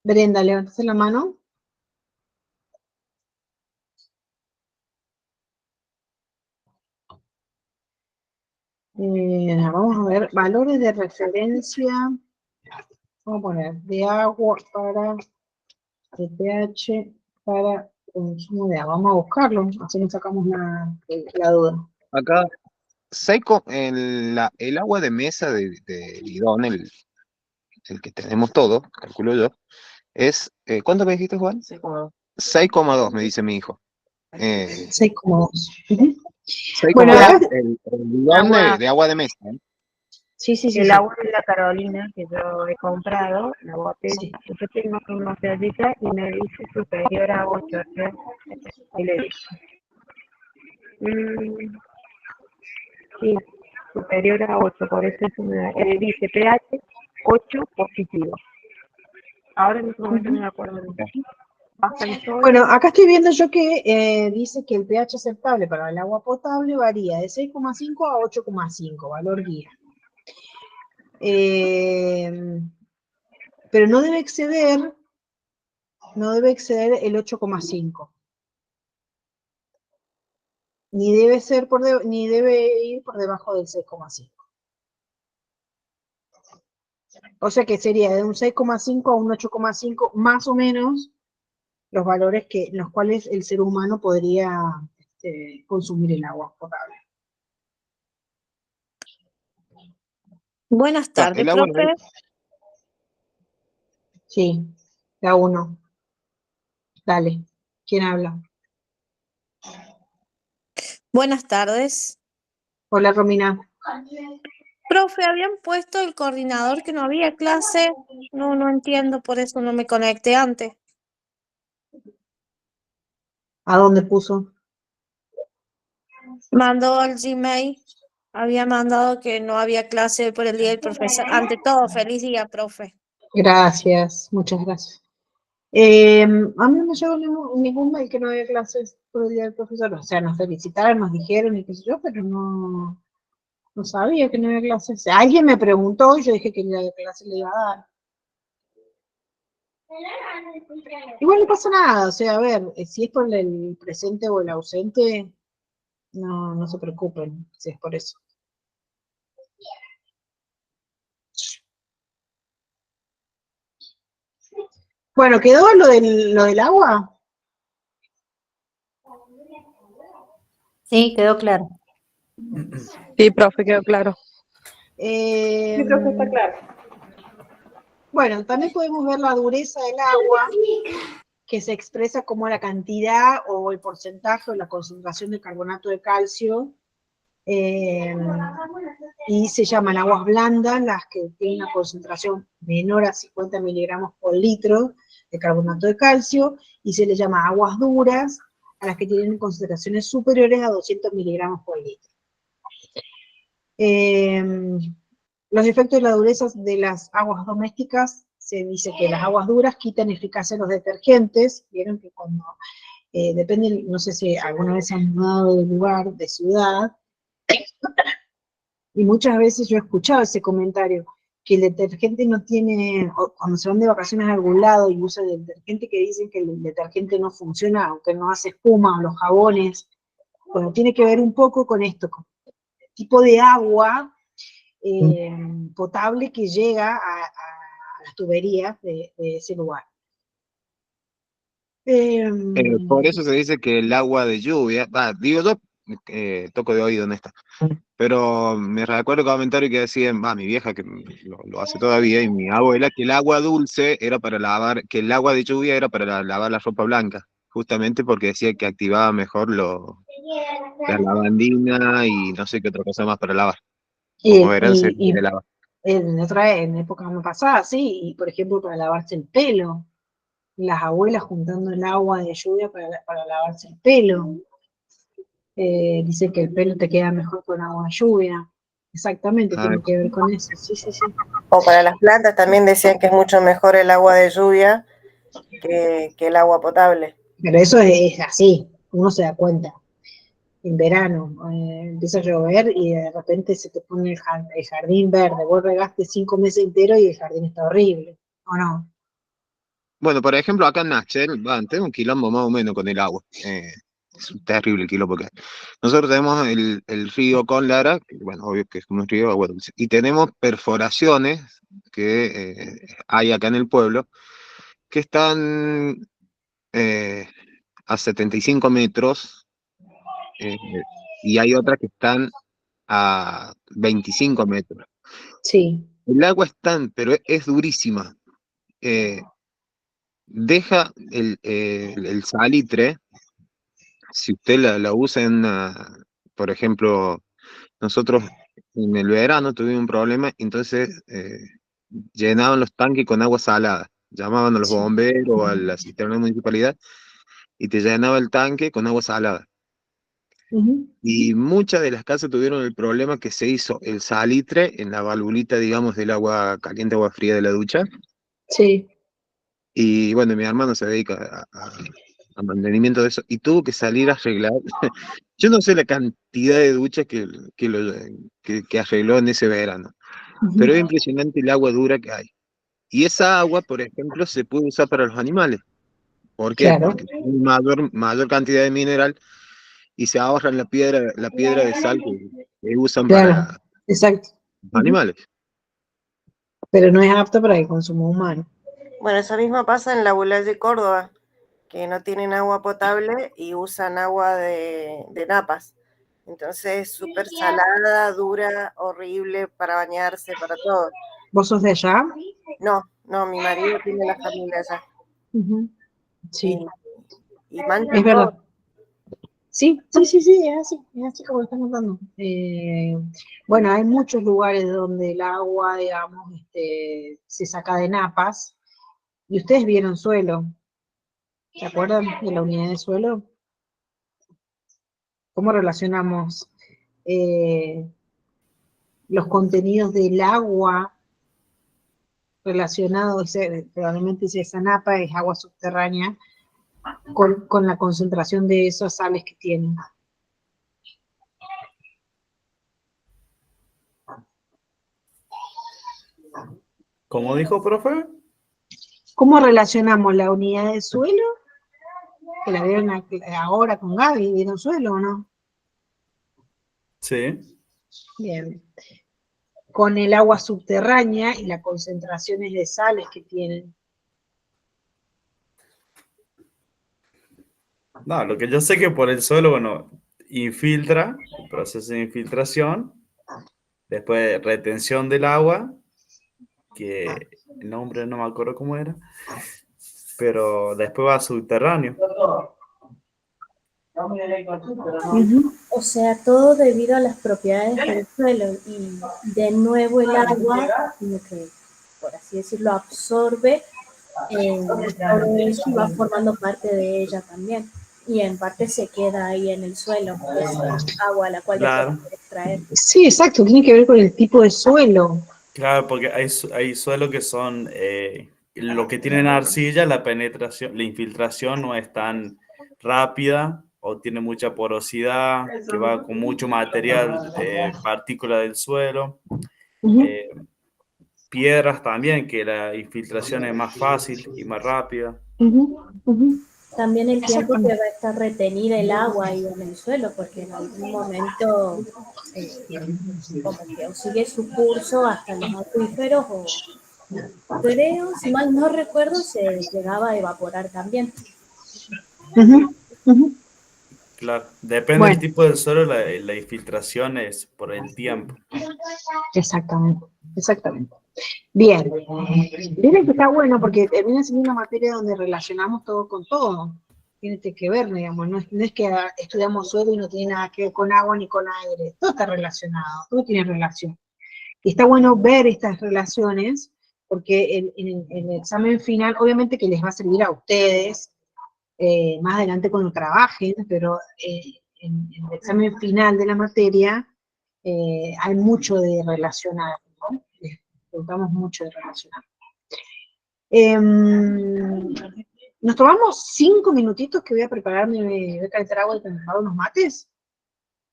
Brenda, levantaste la mano. Vamos a ver, valores de referencia. Vamos a poner de agua de pH para consumo de agua. Vamos a buscarlo, así nos sacamos la duda. Acá, el agua de mesa de bidón, el que tenemos todo, calculo yo, es, ¿cuánto me dijiste, Juan? 6,2 me dice mi hijo. 6,2. 6,2 Bueno, acá, el bidón de agua de mesa, ¿eh? sí. El agua de la Carolina que yo he comprado, la botella, Sí. yo tengo una botellita y me dice superior a 8, y le digo, sí, superior a 8, por eso es dice pH 8 positivo. Ahora en este momento no me acuerdo de eso. Baja el sol. Bueno, acá estoy viendo yo que dice que el pH aceptable para el agua potable varía de 6,5 a 8,5, valor guía. Pero no debe exceder el 8,5. Ni debe ir por debajo del 6,5. O sea que sería de un 6,5 a un 8,5, más o menos, los valores en los cuales el ser humano podría consumir el agua potable. Buenas Claro, tardes, el agua profe. Sí, da uno. Dale. ¿Quién habla? Buenas tardes. Hola, Romina. Profe, habían puesto el coordinador que no había clase. No entiendo, por eso no me conecté antes. ¿A dónde puso? Mandó al Gmail. Había mandado que no había clase por el día del profesor. Ante todo, feliz día, profe. Gracias, muchas gracias. A mí no me llegó ningún mail que no había clases por el día del profesor. O sea, nos felicitaron, nos dijeron y qué sé yo, pero no sabía que no había clases. Alguien me preguntó y yo dije que la clase le iba a dar. Igual no pasa nada, o sea, a ver, si es por el presente o el ausente, no se preocupen si es por eso. Bueno, ¿quedó lo del agua? Sí, quedó claro. Sí, profe, quedó claro. Yo creo que está claro. Bueno, también podemos ver la dureza del agua, que se expresa como la cantidad o el porcentaje o la concentración de carbonato de calcio, y se llaman aguas blandas, las que tienen una concentración menor a 50 miligramos por litro de carbonato de calcio, y se les llama aguas duras a las que tienen concentraciones superiores a 200 miligramos por litro. Los efectos de la dureza de las aguas domésticas, se dice que las aguas duras quitan eficacia a los detergentes. Vieron que cuando, depende, no sé si alguna vez se han mudado de lugar, de ciudad, y muchas veces yo he escuchado ese comentario, que el detergente no tiene, o cuando se van de vacaciones a algún lado y usan el detergente, que dicen que el detergente no funciona, aunque no hace espuma, o los jabones. Bueno, tiene que ver un poco con esto, con el tipo de agua potable que llega a las tuberías de ese lugar. Por eso se dice que el agua de lluvia, digo yo, toco de oído en esta, pero me recuerdo el comentario que decían, mi vieja que lo hace todavía, y mi abuela, que el agua dulce era para lavar, que el agua de lluvia era para lavar la ropa blanca, justamente porque decía que activaba mejor la lavandina y no sé qué otra cosa más para lavar. Como era, se Y lava. en época más pasada, sí, y por ejemplo para lavarse el pelo, las abuelas juntando el agua de lluvia para lavarse el pelo. Dicen que el pelo te queda mejor con agua de lluvia. Exactamente, tiene que ver con eso. Sí, sí, sí. O para las plantas también decían que es mucho mejor el agua de lluvia que el agua potable. Pero eso es así, uno se da cuenta. En verano empieza a llover y de repente se te pone el jardín verde. Vos regaste 5 meses enteros y el jardín está horrible, ¿o no? Bueno, por ejemplo, acá en Nachel, tengo un quilombo más o menos con el agua. Es un terrible quilombo que hay. Nosotros tenemos el río Conlara, que, bueno, obvio que es como un río de agua dulce, y tenemos perforaciones que hay acá en el pueblo, que están a 75 metros, y hay otras que están a 25 metros. Sí. El agua es pero es durísima. Deja el salitre, si usted la usa por ejemplo, nosotros en el verano tuvimos un problema, entonces llenaban los tanques con agua salada, llamaban a los bomberos o a la cisterna de la municipalidad y te llenaba el tanque con agua salada. Y muchas de las casas tuvieron el problema que se hizo el salitre en la valvulita, digamos, del agua caliente, agua fría de la ducha. Sí. Y bueno, mi hermano se dedica a mantenimiento de eso y tuvo que salir a arreglar. Yo no sé la cantidad de duchas que arregló en ese verano, pero es impresionante el agua dura que hay. Y esa agua, por ejemplo, se puede usar para los animales. ¿Por qué? Claro. Porque tiene mayor cantidad de mineral y se ahorran la piedra de sal que usan Claro, para exacto. los animales. Pero no es apto para el consumo humano. Bueno, eso mismo pasa en la Bulaye, Córdoba, que no tienen agua potable y usan agua de napas. Entonces es súper salada, dura, horrible para bañarse, para todo. ¿Vos sos de allá? No, mi marido tiene la familia allá. Sí. Y mancha Es verdad. todo. Sí, es así como lo están contando. Bueno, hay muchos lugares donde el agua, digamos, se saca de napas, y ustedes vieron suelo. ¿Se acuerdan de la unidad de suelo? ¿Cómo relacionamos los contenidos del agua relacionados, probablemente si esa napa es agua subterránea, con la concentración de esas sales que tienen? ¿Cómo dijo, profe? ¿Cómo relacionamos la unidad de suelo, que la vieron ahora con Gaby, vieron suelo o no? Sí. Bien. Con el agua subterránea y las concentraciones de sales que tienen. No, lo que yo sé que por el suelo, bueno, infiltra, el proceso de infiltración, después retención del agua, que el nombre no me acuerdo cómo era, pero después va a subterráneo. Ujú. O sea, todo debido a las propiedades del suelo y de nuevo el agua, como que, por así decirlo, absorbe todo eso y va formando parte de ella también. Y en parte se queda ahí en el suelo, esa agua la cual después Claro, hay que extraer. Sí, exacto, tiene que ver con el tipo de suelo. claro, porque hay suelos que son, lo que tienen arcilla, la penetración, la infiltración no es tan rápida o tiene mucha porosidad, que va con mucho material, partícula del suelo. Ujú, Eh, Piedras también, que la infiltración es más fácil y más rápida. ujú, ujú. También el tiempo que Exactamente. va a estar retenida el agua ahí en el suelo, porque en algún momento como que o sigue su curso hasta los acuíferos o creo, si mal no recuerdo, se llegaba a evaporar también. Ujú, ujú. Claro, depende del Bueno, tipo del suelo, la infiltración es por el tiempo. exactamente, exactamente. Bien, miren que está bueno porque termina siendo una materia donde relacionamos todo con todo. Tiene que ver, digamos, no es que estudiamos suelo y no tiene nada que ver con agua ni con aire. Todo está relacionado, todo tiene relación. Y está bueno ver estas relaciones porque en el examen final, obviamente que les va a servir a ustedes más adelante cuando trabajen, pero en el examen final de la materia hay mucho de relacionar, ¿no? Les preguntamos mucho de relacionar. Nos tomamos 5 minutitos que voy a prepararme, voy a calentar agua y preparar unos mates.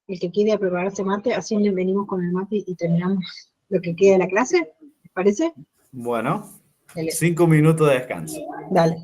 El que quiera prepararse mate, así venimos con el mate y terminamos lo que queda de la clase. ¿Les parece? Bueno, Dale. 5 minutos de descanso. Dale.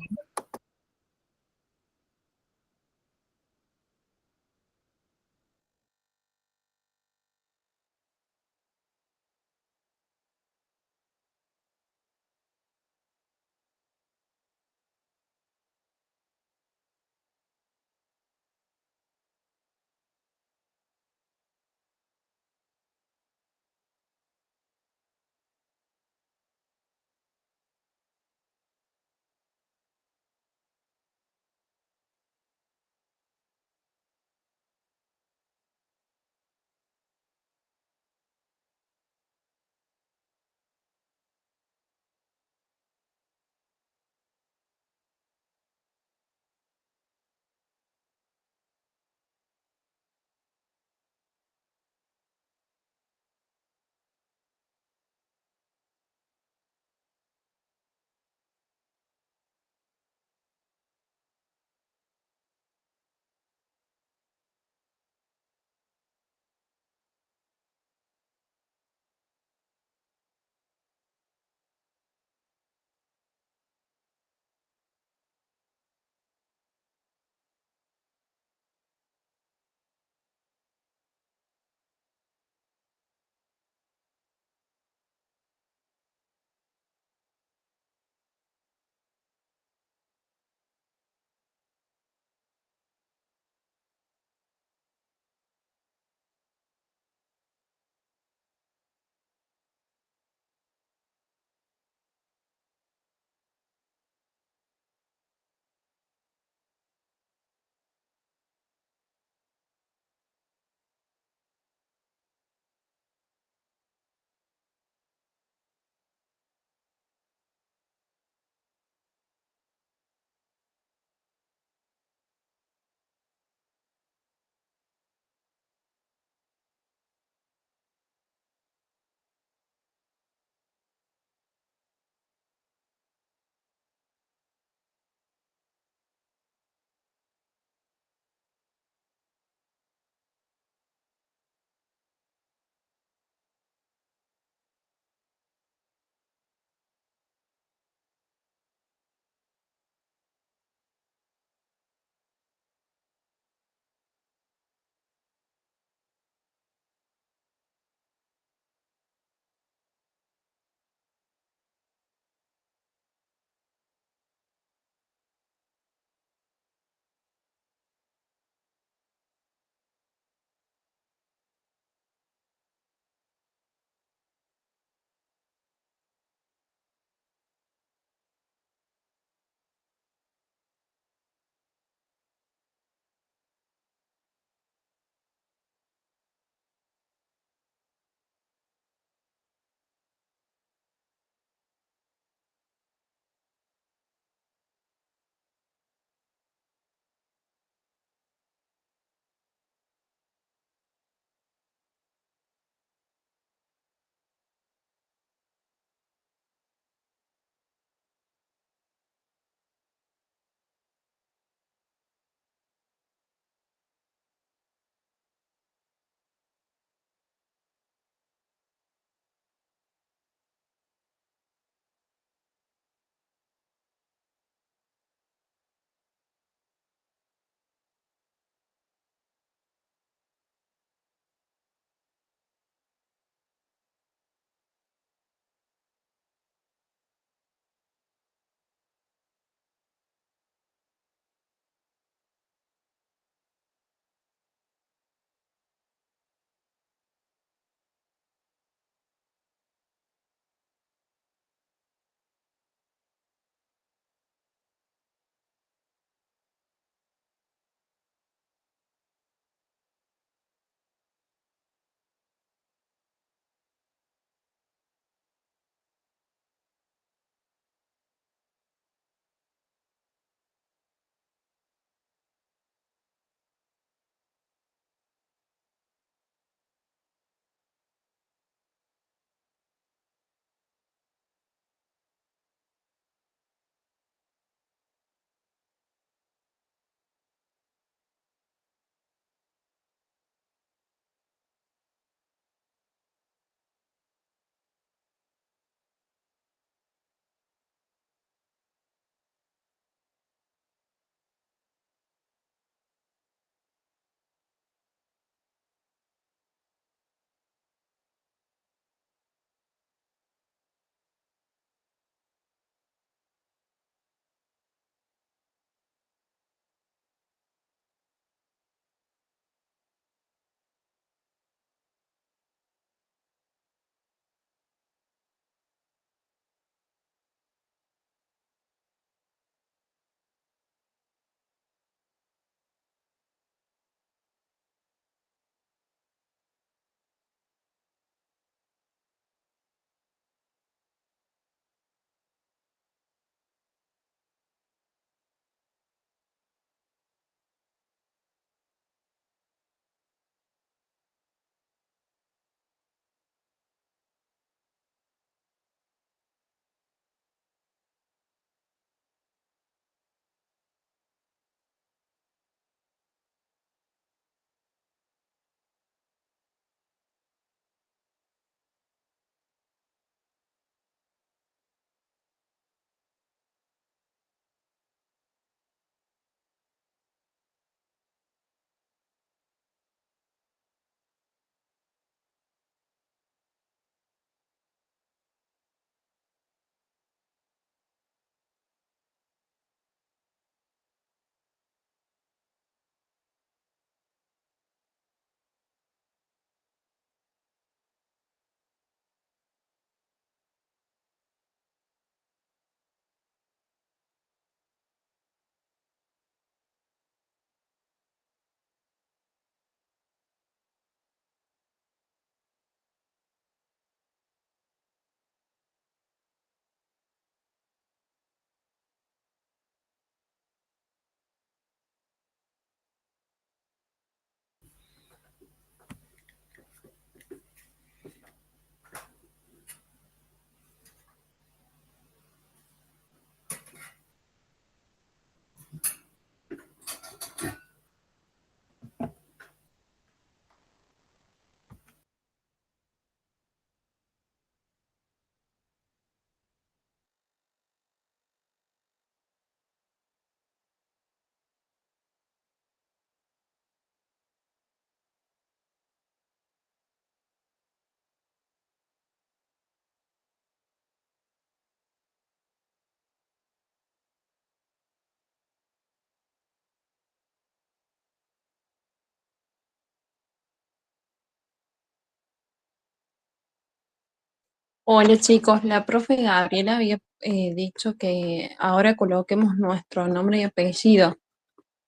Hola chicos, la profe Gabriela había dicho que ahora coloquemos nuestro nombre y apellido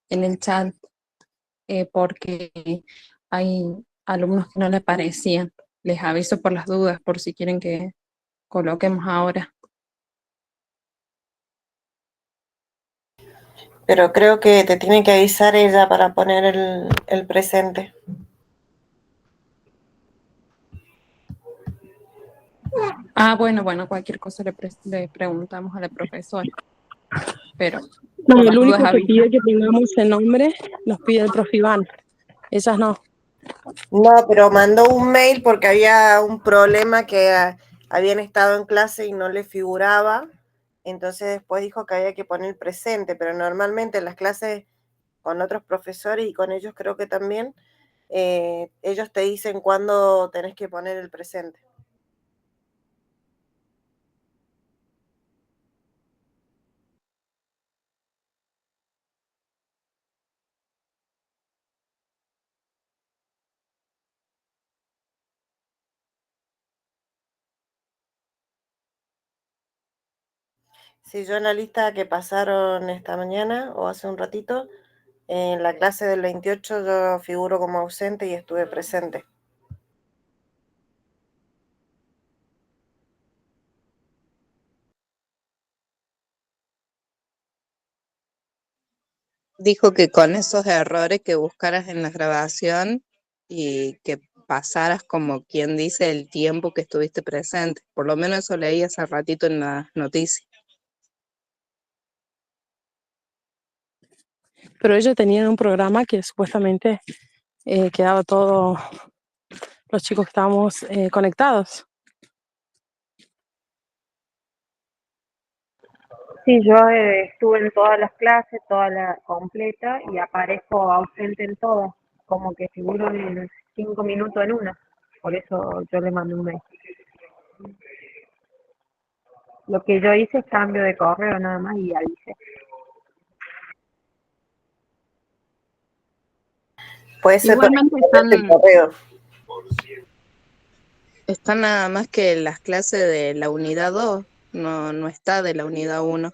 en el chat porque hay alumnos que no le aparecían. Les aviso por las dudas, por si quieren que coloquemos ahora. Pero creo que te tiene que avisar ella para poner el presente. Ah, bueno, cualquier cosa le preguntamos a la profesora, pero No, por las el dudas único que aviso. pide que tengamos el nombre nos pide el profe Iván. Esas no. No, pero mandó un mail porque había un problema que habían estado en clase y no le figuraba. Entonces después dijo que había que poner presente, pero normalmente en las clases con otros profesores y con ellos creo que también, ellos te dicen cuándo tenés que poner el presente. Sí, yo en la lista que pasaron esta mañana o hace un ratito, en la clase del 28 yo figuro como ausente y estuve presente. Dijo que con esos errores que buscaras en la grabación y que pasaras como quien dice el tiempo que estuviste presente. Por lo menos eso leí hace ratito en la noticia. Pero ellos tenían un programa que supuestamente quedaba todos los chicos que estábamos conectados. Sí, yo estuve en todas las clases, toda la completa, y aparezco ausente en todas, como que figuro en 5 minutos en una. Por eso yo le mandé un mail. Lo que yo hice es cambio de correo nada más y avisé. Puede ser para Igualmente el correo. están nada más que las clases de la unidad 2, no está de la unidad 1.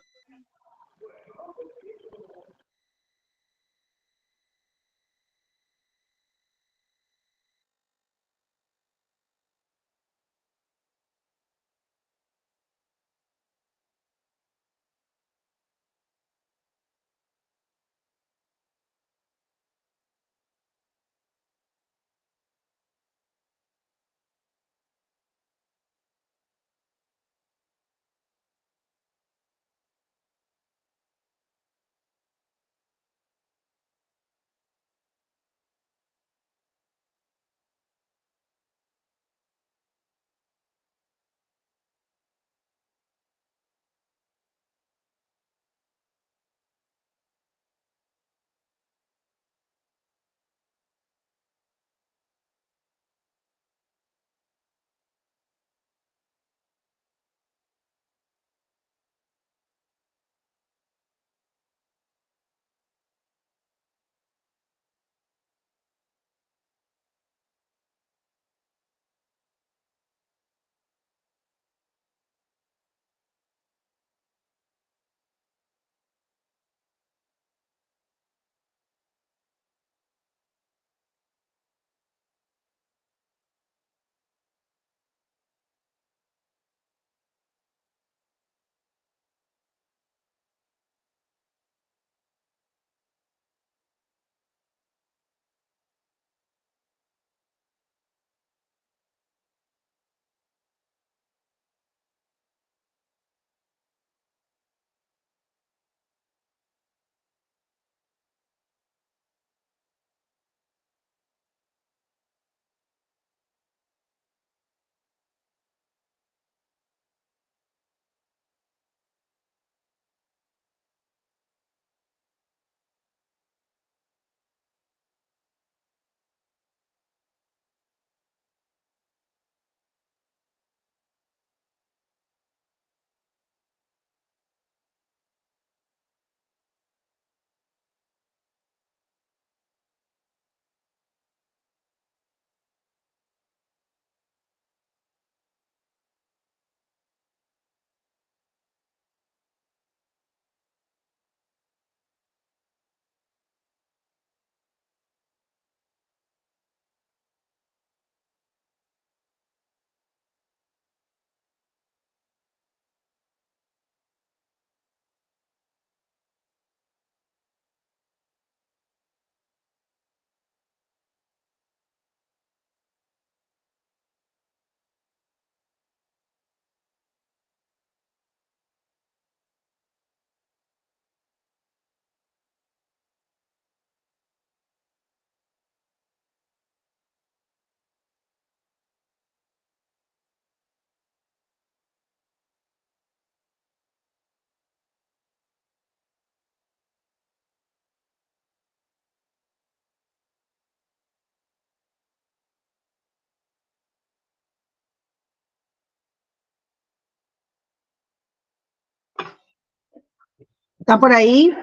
¿Está por ahí?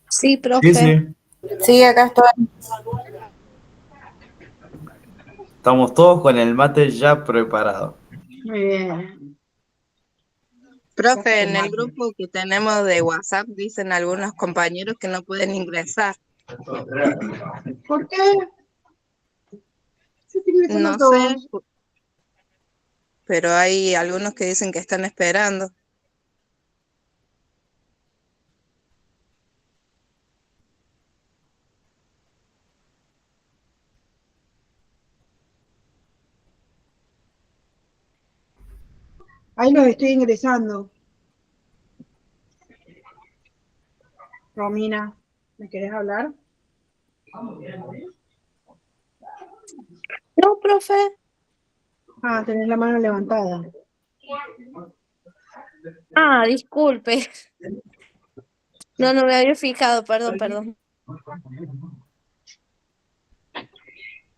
Sí, Sí, profe. sí. Sí, acá estoy. Estamos todos con el mate ya preparado. Muy bien. Profe, en el grupo que tenemos de WhatsApp dicen algunos compañeros que no pueden ingresar. ¿Por qué? Sí, estoy ingresando No sé, todos. pero hay algunos que dicen que están esperando. Ahí los estoy ingresando. Romina, ¿me querés hablar? No, profe. Ah, tenés la mano levantada. Ah, disculpe. No, no me había fijado, perdón. Profe,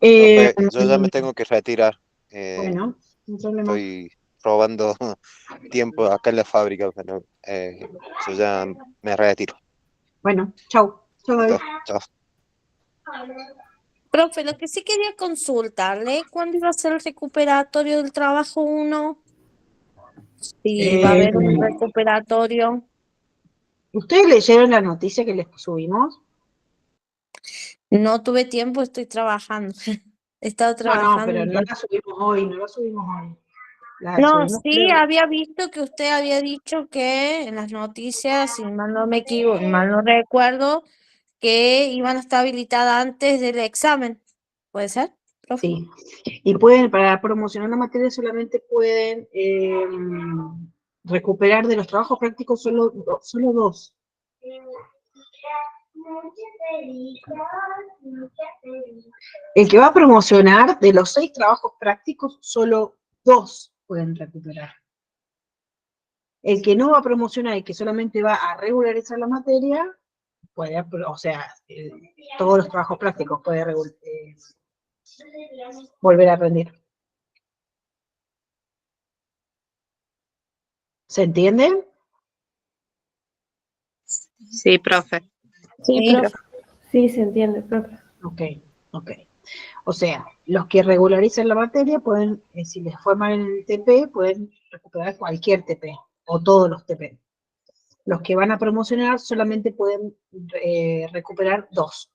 yo ya me tengo que retirar. Bueno, no hay problema. Estoy robando tiempo acá en la fábrica, pero yo ya me retiro. Bueno, chau. Chau, David. Chao. Profe, lo que sí quería consultarle, ¿cuándo iba a ser el recuperatorio del trabajo 1? Si va a haber un recuperatorio. ¿Ustedes leyeron la noticia que les subimos? No tuve tiempo, estoy trabajando. He estado No, trabajando. pero no la subimos hoy, no la subimos hoy. La No, subimos, sí, creo. había visto que usted había dicho que en las noticias, si mal no me equivoco, mal no recuerdo, que iban a estar habilitadas antes del examen. ¿Puede ser, profe? Sí. Y pueden, para promocionar la materia, solamente pueden recuperar de los trabajos prácticos solo 2. El que va a promocionar, de los 6 trabajos prácticos, solo 2 pueden recuperar. El que no va a promocionar y que solamente va a regularizar la materia, puede, o sea, todos los trabajos prácticos puede volver a rendir. ¿Se entiende? Sí, profe. Sí, profe. Sí, se entiende, profe. Ok. O sea, los que regularizan la materia pueden, si les fue mal en el TP, pueden recuperar cualquier TP o todos los TP. Los que van a promocionar solamente pueden recuperar 2.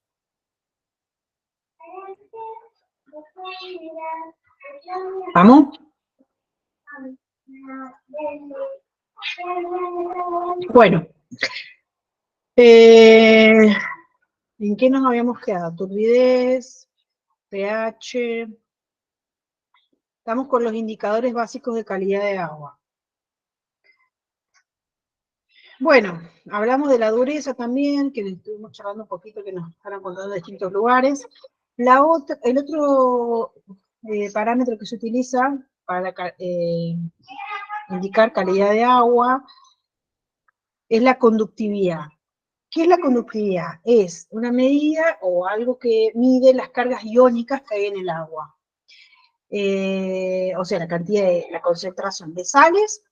¿Vamos? Bueno. ¿En qué nos habíamos quedado? Turbidez, pH. Estamos con los indicadores básicos de calidad de agua. Bueno, hablamos de la dureza también, que estuvimos charlando un poquito, que nos están contando de distintos lugares. El otro parámetro que se utiliza para indicar calidad de agua es la conductividad. ¿Qué es la conductividad? Es una medida o algo que mide las cargas iónicas que hay en el agua. O sea, la concentración de sales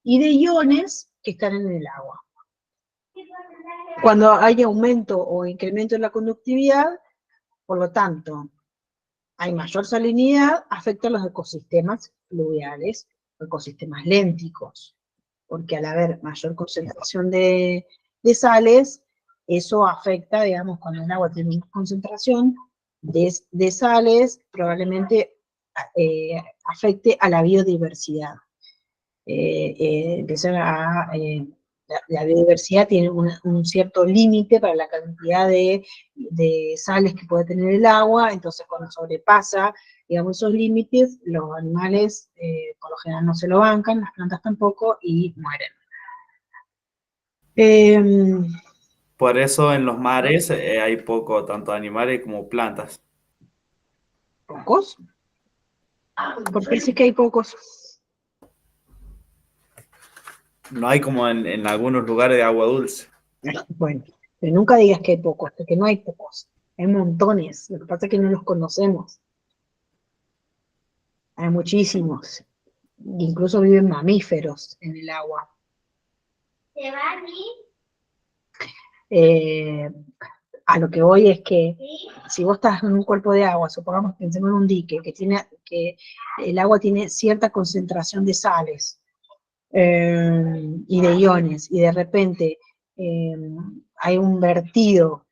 y de iones que están en el agua. Cuando hay aumento o incremento en la conductividad, por lo tanto, hay mayor salinidad, afecta a los ecosistemas fluviales, ecosistemas lénticos, porque al haber mayor concentración de sales, eso afecta, digamos, cuando el agua tiene más concentración de sales, probablemente afecte a la biodiversidad. La biodiversidad tiene un cierto límite para la cantidad de sales que puede tener el agua, entonces cuando sobrepasa, digamos, esos límites, los animales por lo general no se lo bancan, las plantas tampoco, y mueren. Por eso en los mares hay poco, tanto animales como plantas. ¿Pocos? Porque sí que hay pocos. No hay como en algunos lugares de agua dulce. Bueno, pero nunca digas que hay pocos, porque no hay pocos. Hay montones, lo que pasa es que no los conocemos. Hay muchísimos. incluso viven mamíferos en el agua. A lo que voy es que si vos estás en un cuerpo de agua, supongamos que pensemos en un dique, que el agua tiene cierta concentración de sales y de iones, y de repente hay un vertido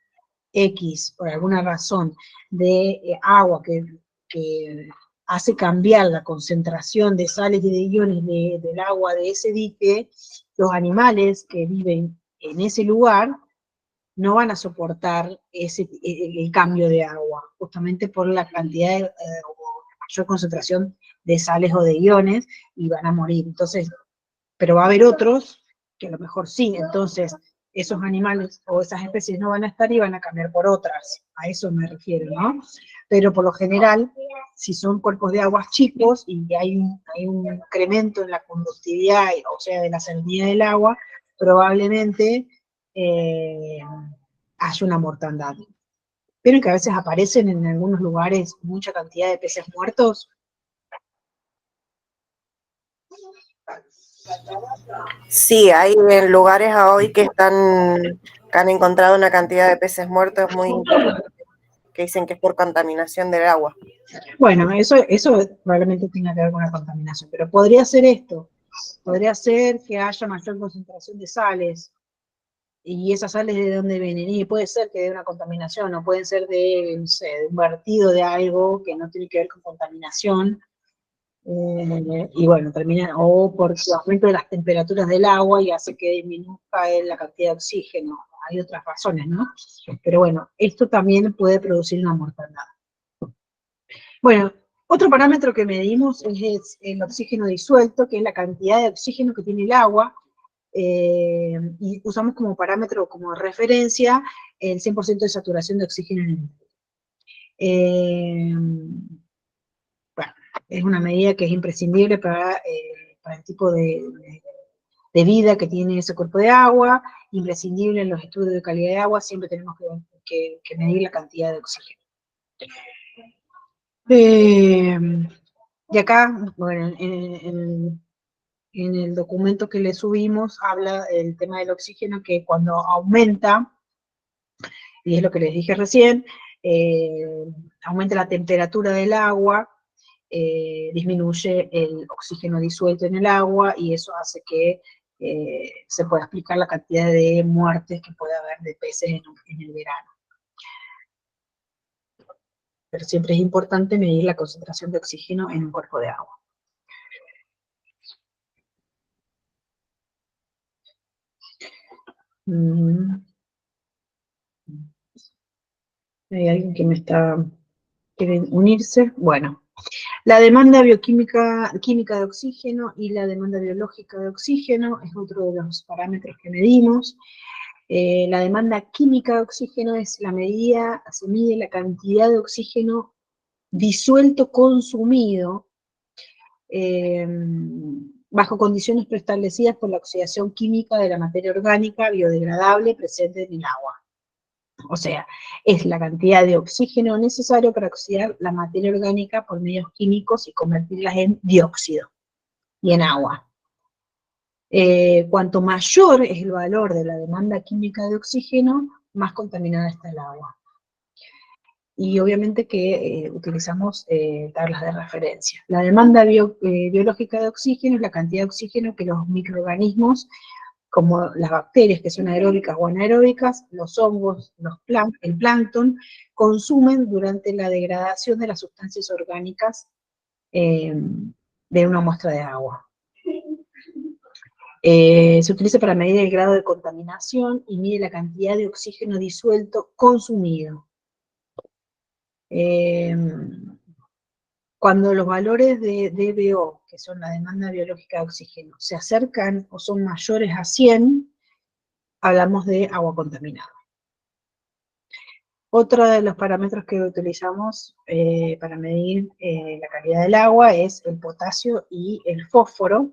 X, por alguna razón, de agua que hace cambiar la concentración de sales y de iones del agua de ese dique, los animales que viven en ese lugar no van a soportar el cambio de agua, justamente por la cantidad o mayor concentración de sales o de iones, y van a morir. Entonces, pero va a haber otros que a lo mejor sí, entonces esos animales o esas especies no van a estar y van a cambiar por otras, a eso me refiero, ¿no? Pero por lo general, si son cuerpos de aguas chicos y hay un incremento en la conductividad, o sea, de la salinidad del agua, probablemente haya una mortandad. Pero que a veces aparecen en algunos lugares mucha cantidad de peces muertos. Sí, hay en lugares a hoy que han encontrado una cantidad de peces muertos muy importante, que dicen que es por contaminación del agua. Bueno, eso probablemente tenga que ver con la contaminación, pero podría ser esto, podría ser que haya mayor concentración de sales, y esas sales de dónde vienen, y puede ser que de una contaminación, o pueden ser de, no sé, de un vertido de algo que no tiene que ver con contaminación, y bueno, termina, o por el aumento de las temperaturas del agua y hace que disminuzca la cantidad de oxígeno. Hay otras razones, ¿no? Pero bueno, esto también puede producir una mortandad. Bueno, otro parámetro que medimos es el oxígeno disuelto, que es la cantidad de oxígeno que tiene el agua, y usamos como parámetro, como referencia, el 100% de saturación de oxígeno en el aire. Bueno, es una medida que es imprescindible para el tipo de vida que tiene ese cuerpo de agua, imprescindible en los estudios de calidad de agua, siempre tenemos que medir la cantidad de oxígeno. Y acá, bueno, en el documento que le subimos, habla del tema del oxígeno, que cuando aumenta, y es lo que les dije recién, aumenta la temperatura del agua, disminuye el oxígeno disuelto en el agua, y eso hace que se pueda explicar la cantidad de muertes que puede haber de peces en el verano. Pero siempre es importante medir la concentración de oxígeno en un cuerpo de agua. Hay alguien que quiere unirse. Bueno, la demanda química de oxígeno y la demanda biológica de oxígeno es otro de los parámetros que medimos. La demanda química de oxígeno es la medida, se mide la cantidad de oxígeno disuelto consumido bajo condiciones preestablecidas por la oxidación química de la materia orgánica biodegradable presente en el agua. O sea, es la cantidad de oxígeno necesario para oxidar la materia orgánica por medios químicos y convertirlas en dióxido y en agua. Cuanto mayor es el valor de la demanda química de oxígeno, más contaminada está el agua. Y obviamente que utilizamos tablas de referencia. La demanda biológica de oxígeno es la cantidad de oxígeno que los microorganismos, como las bacterias que son aeróbicas o anaeróbicas, los hongos, el plancton, consumen durante la degradación de las sustancias orgánicas de una muestra de agua. Se utiliza para medir el grado de contaminación y mide la cantidad de oxígeno disuelto consumido. Cuando los valores de DBO, que son la demanda biológica de oxígeno, se acercan o son mayores a 100, hablamos de agua contaminada. Otro de los parámetros que utilizamos para medir la calidad del agua es el potasio y el fósforo,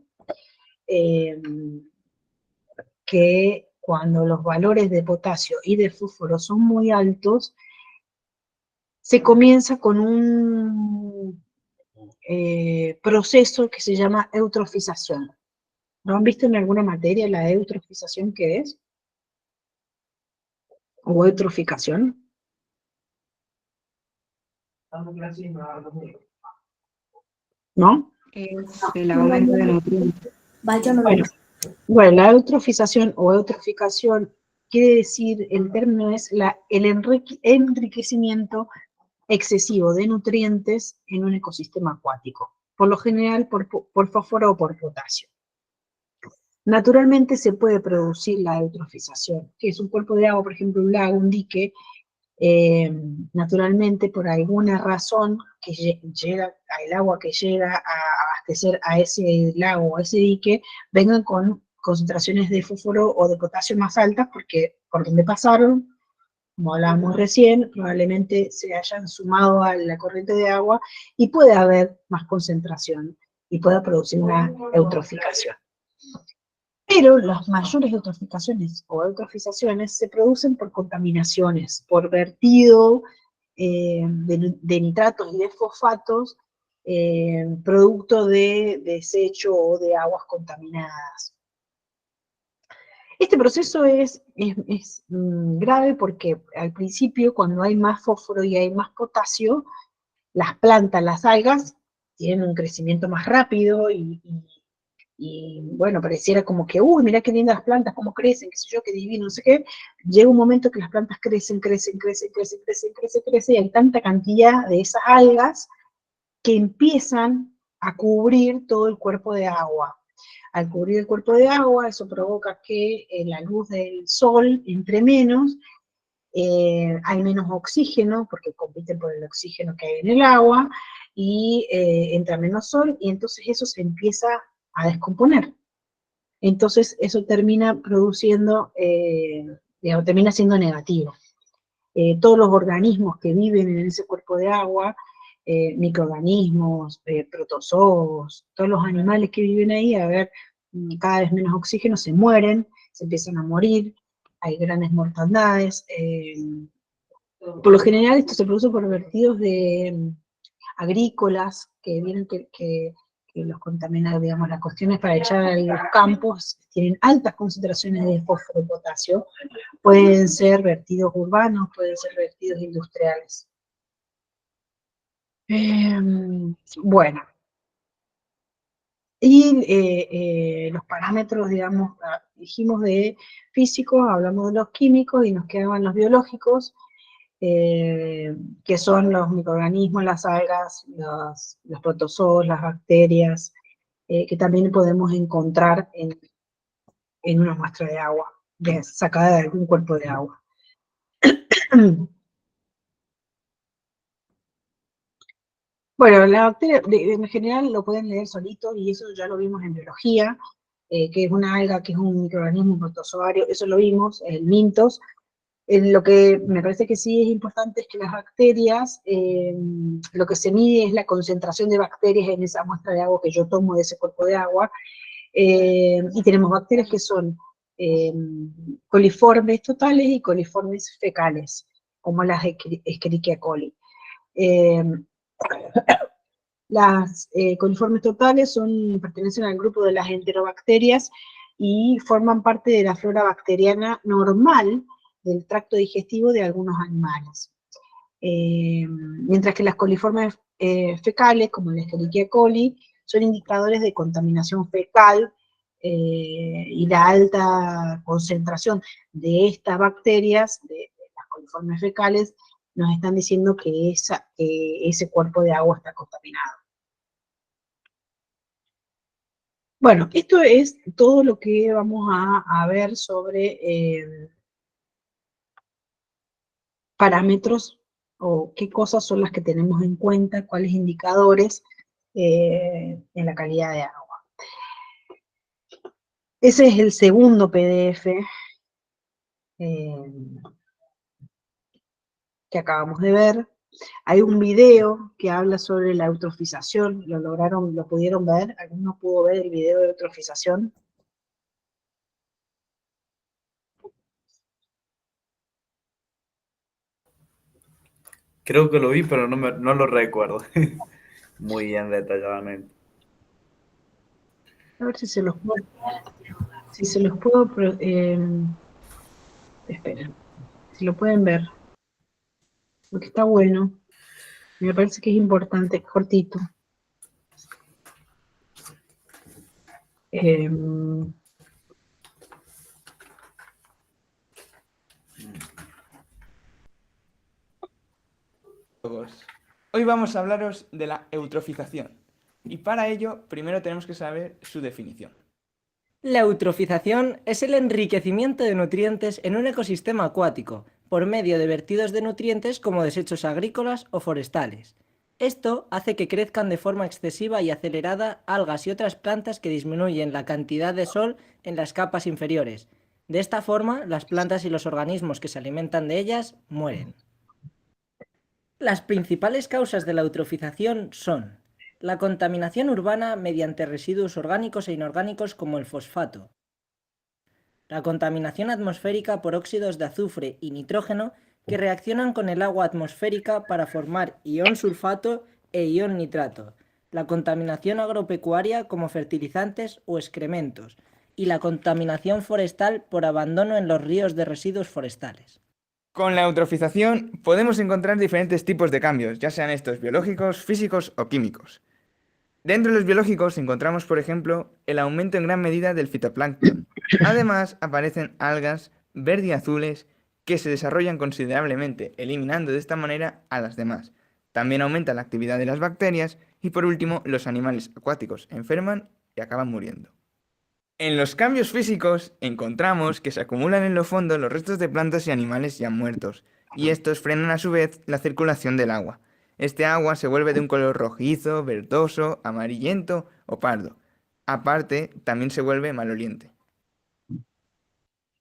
que cuando los valores de potasio y de fósforo son muy altos, se comienza con proceso que se llama eutrofización. ¿Lo han visto en alguna materia la eutrofización qué es? ¿O eutroficación? ¿No? Es el aumento de nutrientes. Bueno, la eutrofización o eutroficación quiere decir, el término es el enriquecimiento excesivo de nutrientes en un ecosistema acuático, por lo general por fósforo o por potasio. Naturalmente se puede producir la eutrofización, que es un cuerpo de agua, por ejemplo, un lago, un dique, naturalmente por alguna razón que llega el agua que llega a abastecer a ese lago o a ese dique, vengan con concentraciones de fósforo o de potasio más altas, porque por donde pasaron, como hablábamos recién, probablemente se hayan sumado a la corriente de agua y puede haber más concentración y pueda producir una eutroficación. Pero las mayores eutroficaciones o eutrofizaciones se producen por contaminaciones, por vertido de nitratos y de fosfatos, producto de desecho o de aguas contaminadas. Este proceso es grave porque al principio, cuando hay más fósforo y hay más potasio, las plantas, las algas, tienen un crecimiento más rápido y bueno, pareciera como que, uy, mirá qué lindas las plantas, cómo crecen, qué sé yo, qué divino, no sé qué. Llega un momento que las plantas crecen, y hay tanta cantidad de esas algas que empiezan a cubrir todo el cuerpo de agua. Al cubrir el cuerpo de agua, eso provoca que la luz del sol entre menos, hay menos oxígeno, porque compiten por el oxígeno que hay en el agua, y entra menos sol, y entonces eso se empieza a descomponer. Entonces eso termina produciendo, digamos, termina siendo negativo. Todos los organismos que viven en ese cuerpo de agua, microorganismos, protozoos, todos los animales que viven ahí, a ver, cada vez menos oxígeno, se mueren, se empiezan a morir, hay grandes mortandades. Por lo general esto se produce por vertidos de agrícolas que vienen que los contaminan, digamos, las cuestiones para echar a los campos, tienen altas concentraciones de fósforo y potasio, pueden ser vertidos urbanos, pueden ser vertidos industriales. Bueno, y los parámetros, digamos, dijimos de físicos, hablamos de los químicos y nos quedaban los biológicos, que son los microorganismos, las algas, los protozoos, las bacterias, que también podemos encontrar en una muestra de agua, sacada de algún cuerpo de agua. Bueno, la bacteria, en general lo pueden leer solito, y eso ya lo vimos en biología, que es una alga, que es un microorganismo protozoario, eso lo vimos, el mintos. Lo que me parece que sí es importante es que las bacterias, lo que se mide es la concentración de bacterias en esa muestra de agua que yo tomo de ese cuerpo de agua, y tenemos bacterias que son coliformes totales y coliformes fecales, como las Escherichia coli. Las coliformes totales pertenecen al grupo de las enterobacterias y forman parte de la flora bacteriana normal del tracto digestivo de algunos animales. Mientras que las coliformes fecales, como la Escherichia coli, son indicadores de contaminación fecal, y la alta concentración de estas bacterias, de las coliformes fecales, nos están diciendo que ese cuerpo de agua está contaminado. Bueno, esto es todo lo que vamos a ver sobre parámetros o qué cosas son las que tenemos en cuenta, cuáles indicadores en la calidad de agua. Ese es el segundo PDF que acabamos de ver. Hay un video que habla sobre la eutrofización, lo pudieron ver, ¿alguno pudo ver el video de eutrofización? Creo que lo vi, pero no lo recuerdo. muy bien detalladamente. A ver si se los puedo, esperen, si lo pueden ver, porque está bueno. Me parece que es importante, cortito. Hoy vamos a hablaros de la eutrofización. Y para ello, primero tenemos que saber su definición. La eutrofización es el enriquecimiento de nutrientes en un ecosistema acuático, por medio de vertidos de nutrientes como desechos agrícolas o forestales. Esto hace que crezcan de forma excesiva y acelerada algas y otras plantas que disminuyen la cantidad de sol en las capas inferiores. De esta forma, las plantas y los organismos que se alimentan de ellas mueren. Las principales causas de la eutrofización son la contaminación urbana mediante residuos orgánicos e inorgánicos como el fosfato, la contaminación atmosférica por óxidos de azufre y nitrógeno que reaccionan con el agua atmosférica para formar ion sulfato e ion nitrato, la contaminación agropecuaria como fertilizantes o excrementos, y la contaminación forestal por abandono en los ríos de residuos forestales. Con la eutrofización podemos encontrar diferentes tipos de cambios, ya sean estos biológicos, físicos o químicos. Dentro de los biológicos encontramos, por ejemplo, el aumento en gran medida del fitoplancton. Además, aparecen algas verde y azules que se desarrollan considerablemente, eliminando de esta manera a las demás. También aumenta la actividad de las bacterias y, por último, los animales acuáticos enferman y acaban muriendo. En los cambios físicos encontramos que se acumulan en los fondos los restos de plantas y animales ya muertos, y estos frenan a su vez la circulación del agua. Este agua se vuelve de un color rojizo, verdoso, amarillento o pardo. Aparte, también se vuelve maloliente.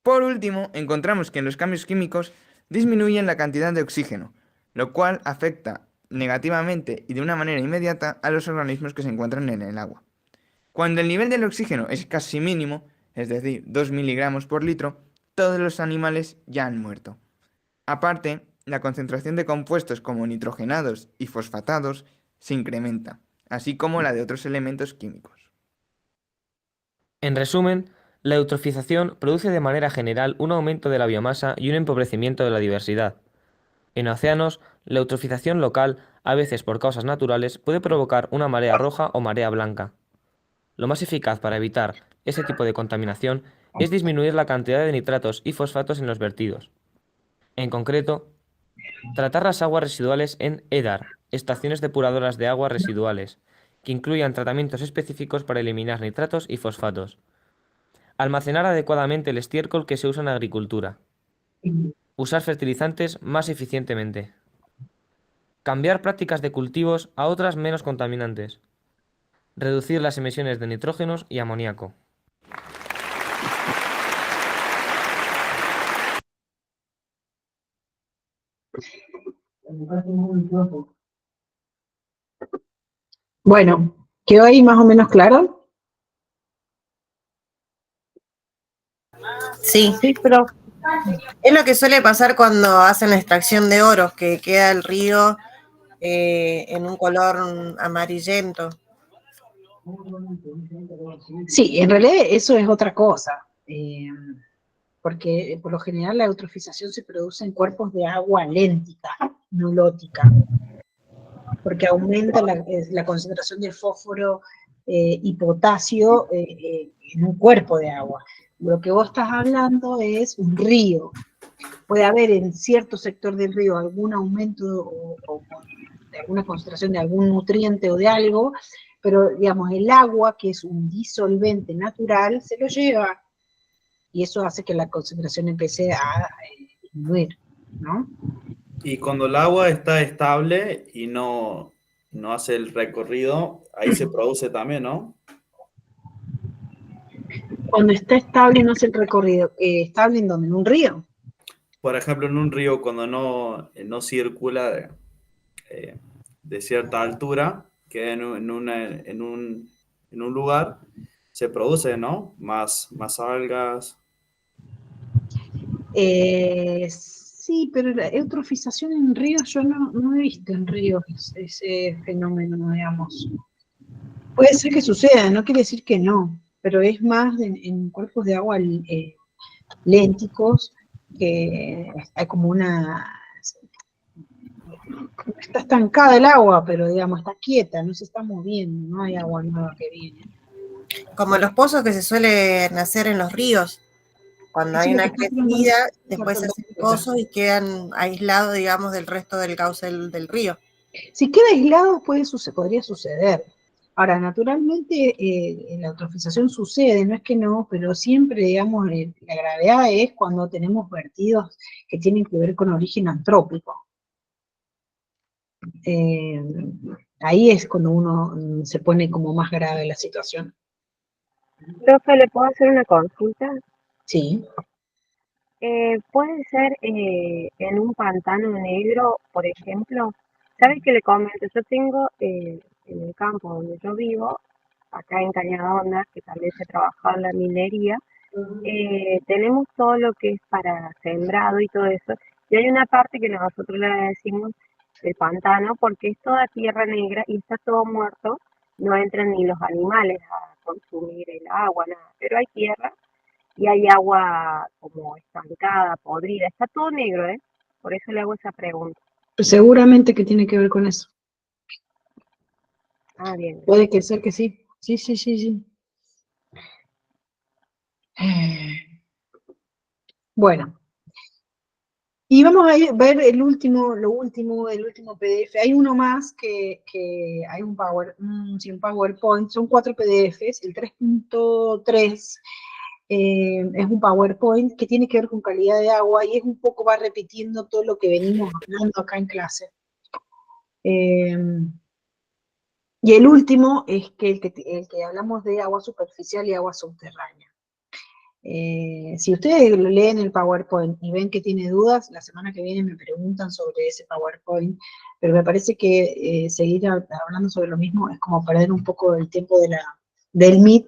Por último, encontramos que en los cambios químicos disminuyen la cantidad de oxígeno, lo cual afecta negativamente y de una manera inmediata a los organismos que se encuentran en el agua. Cuando el nivel del oxígeno es casi mínimo, es decir, 2 miligramos por litro, todos los animales ya han muerto. Aparte, la concentración de compuestos como nitrogenados y fosfatados se incrementa, así como la de otros elementos químicos. En resumen, la eutrofización produce de manera general un aumento de la biomasa y un empobrecimiento de la diversidad. En océanos, la eutrofización local, a veces por causas naturales, puede provocar una marea roja o marea blanca. Lo más eficaz para evitar ese tipo de contaminación es disminuir la cantidad de nitratos y fosfatos en los vertidos. En concreto, tratar las aguas residuales en EDAR, estaciones depuradoras de aguas residuales, que incluyan tratamientos específicos para eliminar nitratos y fosfatos. Almacenar adecuadamente el estiércol que se usa en agricultura. Usar fertilizantes más eficientemente. Cambiar prácticas de cultivos a otras menos contaminantes. Reducir las emisiones de nitrógenos y amoníaco. Bueno, ¿quedó ahí más o menos claro? Sí. Sí, pero Es lo que suele pasar cuando hacen la extracción de oro, que queda el río en un color amarillento. sí, en realidad eso es otra cosa, porque por lo general la eutrofización se produce en cuerpos de agua léntica, no lótica, porque aumenta la concentración de fósforo y potasio en un cuerpo de agua. Lo que vos estás hablando es un río. Puede haber en cierto sector del río algún aumento o de alguna concentración de algún nutriente o de algo, pero digamos el agua, que es un disolvente natural, se lo lleva, y eso hace que la concentración empiece a disminuir, ¿no? Y cuando el agua está estable y no hace el recorrido, ahí se produce también, ¿no? Cuando está estable no hace el recorrido. ¿Estable en dónde? ¿En un río? Por ejemplo, en un río cuando no circula de cierta altura, queda en un lugar, se produce, ¿no? Más algas. Sí, pero la eutrofización en ríos, yo no he visto en ríos ese fenómeno, digamos. Puede ser que suceda, no quiere decir que no, pero es más en cuerpos de agua lénticos, que hay como está estancada el agua, pero digamos, está quieta, no se está moviendo, no hay agua nueva que viene. Como los pozos que se suelen hacer en los ríos. Cuando hay una crecida, después se hacen pozos y quedan aislados, digamos, del resto del cauce del río. Si queda aislado, podría suceder. Ahora, naturalmente, la eutrofización sucede, no es que no, pero siempre, digamos, la gravedad es cuando tenemos vertidos que tienen que ver con origen antrópico. Ahí es cuando uno se pone como más grave la situación. Profe, ¿le puedo hacer una consulta? Sí. Puede ser en un pantano negro, por ejemplo. ¿Sabe qué le comento? Yo tengo en el campo donde yo vivo, acá en Cañadonda, que también se trabaja en la minería, tenemos todo lo que es para sembrado y todo eso. Y hay una parte que nosotros le decimos el pantano, porque es toda tierra negra y está todo muerto. No entran ni los animales a consumir el agua, nada. Pero hay tierra y hay agua como estancada, podrida, está todo negro, ¿eh? Por eso le hago esa pregunta. Seguramente que tiene que ver con eso. Ah, bien. Puede que ser que sí. Sí. Bueno. Y vamos a ver el último PDF. Hay uno más que hay un PowerPoint, son 4 PDFs, el 3.3 es un PowerPoint que tiene que ver con calidad de agua y es un poco, va repitiendo todo lo que venimos hablando acá en clase. Y el último es que el que hablamos de agua superficial y agua subterránea. Si ustedes lo leen el PowerPoint y ven que tiene dudas, la semana que viene me preguntan sobre ese PowerPoint, pero me parece que seguir hablando sobre lo mismo es como perder un poco el tiempo del Meet,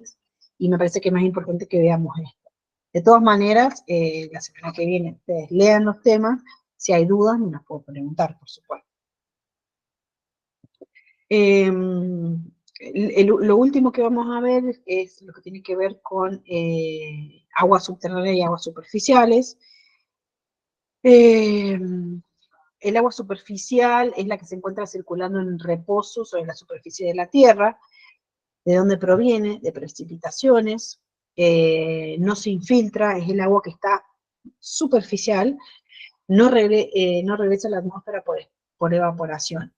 y me parece que es más importante que veamos esto. De todas maneras, la semana que viene ustedes lean los temas, si hay dudas me las puedo preguntar, por supuesto. Lo último que vamos a ver es lo que tiene que ver con agua subterránea y aguas superficiales. El agua superficial es la que se encuentra circulando en reposo sobre la superficie de la Tierra. ¿De dónde proviene? De precipitaciones. No se infiltra, es el agua que está superficial, no regresa a la atmósfera por evaporación.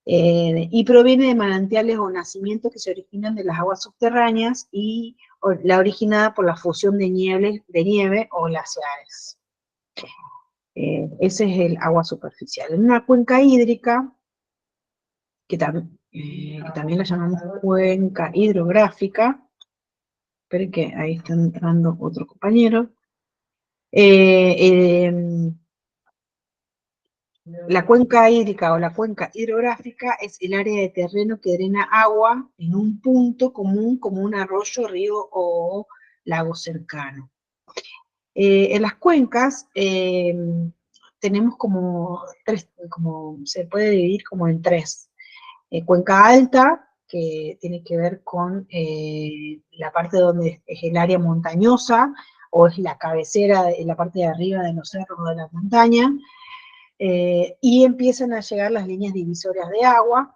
Y proviene de manantiales o nacimientos que se originan de las aguas subterráneas y la originada por la fusión de nieve o glaciares. Ese es el agua superficial. En una cuenca hídrica, que también la llamamos cuenca hidrográfica, esperen que ahí está entrando otro compañero. La cuenca hídrica o la cuenca hidrográfica es el área de terreno que drena agua en un punto común como un arroyo, río o lago cercano. En las cuencas tenemos se puede dividir como en 3. Cuenca alta, que tiene que ver con la parte donde es el área montañosa, o es la cabecera, la parte de arriba de los cerros o de la montaña. Y empiezan a llegar las líneas divisorias de agua,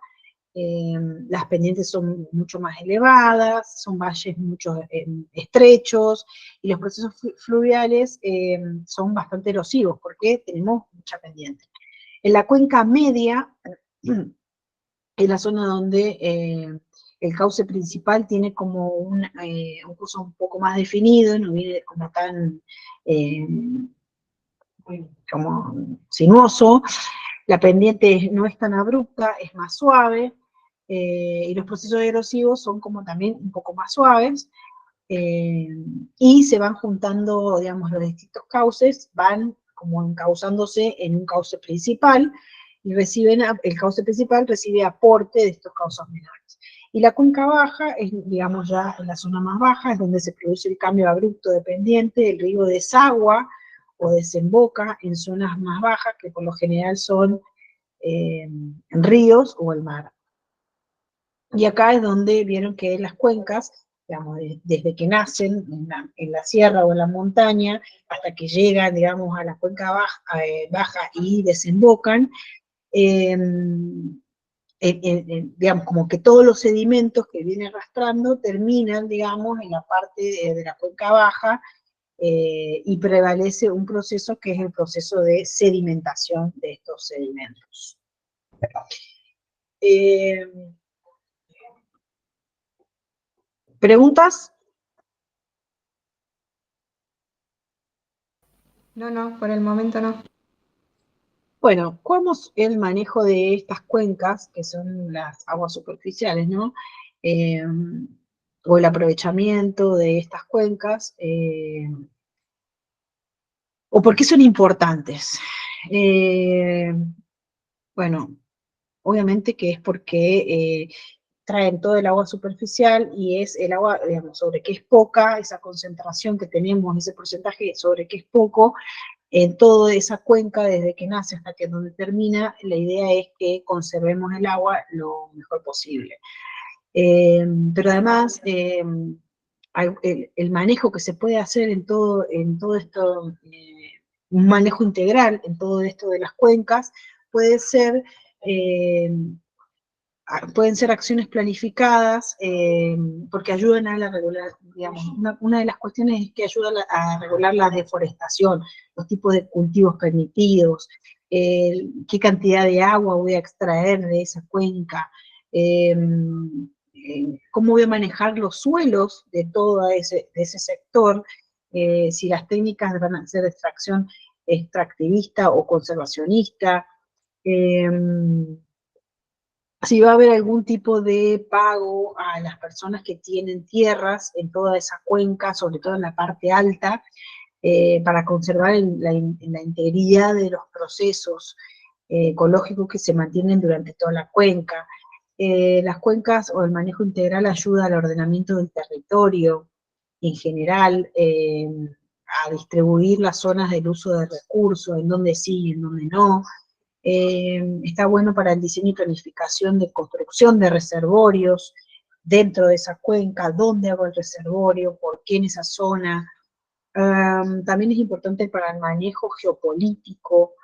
las pendientes son mucho más elevadas, son valles mucho estrechos, y los procesos fluviales son bastante erosivos, porque tenemos mucha pendiente. En la cuenca media, es la zona donde el cauce principal tiene como un curso un poco más definido, no viene como tan como sinuoso, la pendiente no es tan abrupta, es más suave, y los procesos erosivos son como también un poco más suaves, y se van juntando, digamos, los distintos cauces, van como encauzándose en un cauce principal, y el cauce principal recibe aporte de estos cauces menores. Y la cuenca baja es, digamos, ya en la zona más baja, es donde se produce el cambio abrupto de pendiente, el río desagua, o desemboca en zonas más bajas, que por lo general son en ríos o el mar. Y acá es donde vieron que las cuencas, digamos, desde que nacen en la sierra o en la montaña, hasta que llegan, digamos, a la cuenca baja y desembocan, digamos, como que todos los sedimentos que viene arrastrando terminan, digamos, en la parte de la cuenca baja, y prevalece un proceso que es el proceso de sedimentación de estos sedimentos. ¿Preguntas? No, por el momento no. Bueno, ¿cómo es el manejo de estas cuencas, que son las aguas superficiales, ¿no? O el aprovechamiento de estas cuencas, o por qué son importantes. Bueno, obviamente que es porque traen todo el agua superficial y es el agua, digamos, sobre que es poca, esa concentración que tenemos, ese porcentaje sobre que es poco, en toda esa cuenca, desde que nace hasta que donde termina, la idea es que conservemos el agua lo mejor posible. Pero además, el manejo que se puede hacer en todo esto, un manejo integral en todo esto de las cuencas, puede ser, pueden ser acciones planificadas, porque ayudan a la regular, digamos, una de las cuestiones es que ayudan a regular la deforestación, los tipos de cultivos permitidos, qué cantidad de agua voy a extraer de esa cuenca, cómo voy a manejar los suelos de todo ese sector, si las técnicas van a ser de extracción extractivista o conservacionista, si va a haber algún tipo de pago a las personas que tienen tierras en toda esa cuenca, sobre todo en la parte alta, para conservar la integridad de los procesos ecológicos que se mantienen durante toda la cuenca. Las cuencas o el manejo integral ayuda al ordenamiento del territorio en general, a distribuir las zonas del uso de recursos, en dónde sí y en dónde no. Está bueno para el diseño y planificación de construcción de reservorios dentro de esa cuenca, dónde hago el reservorio, por qué en esa zona. También es importante para el manejo geopolítico.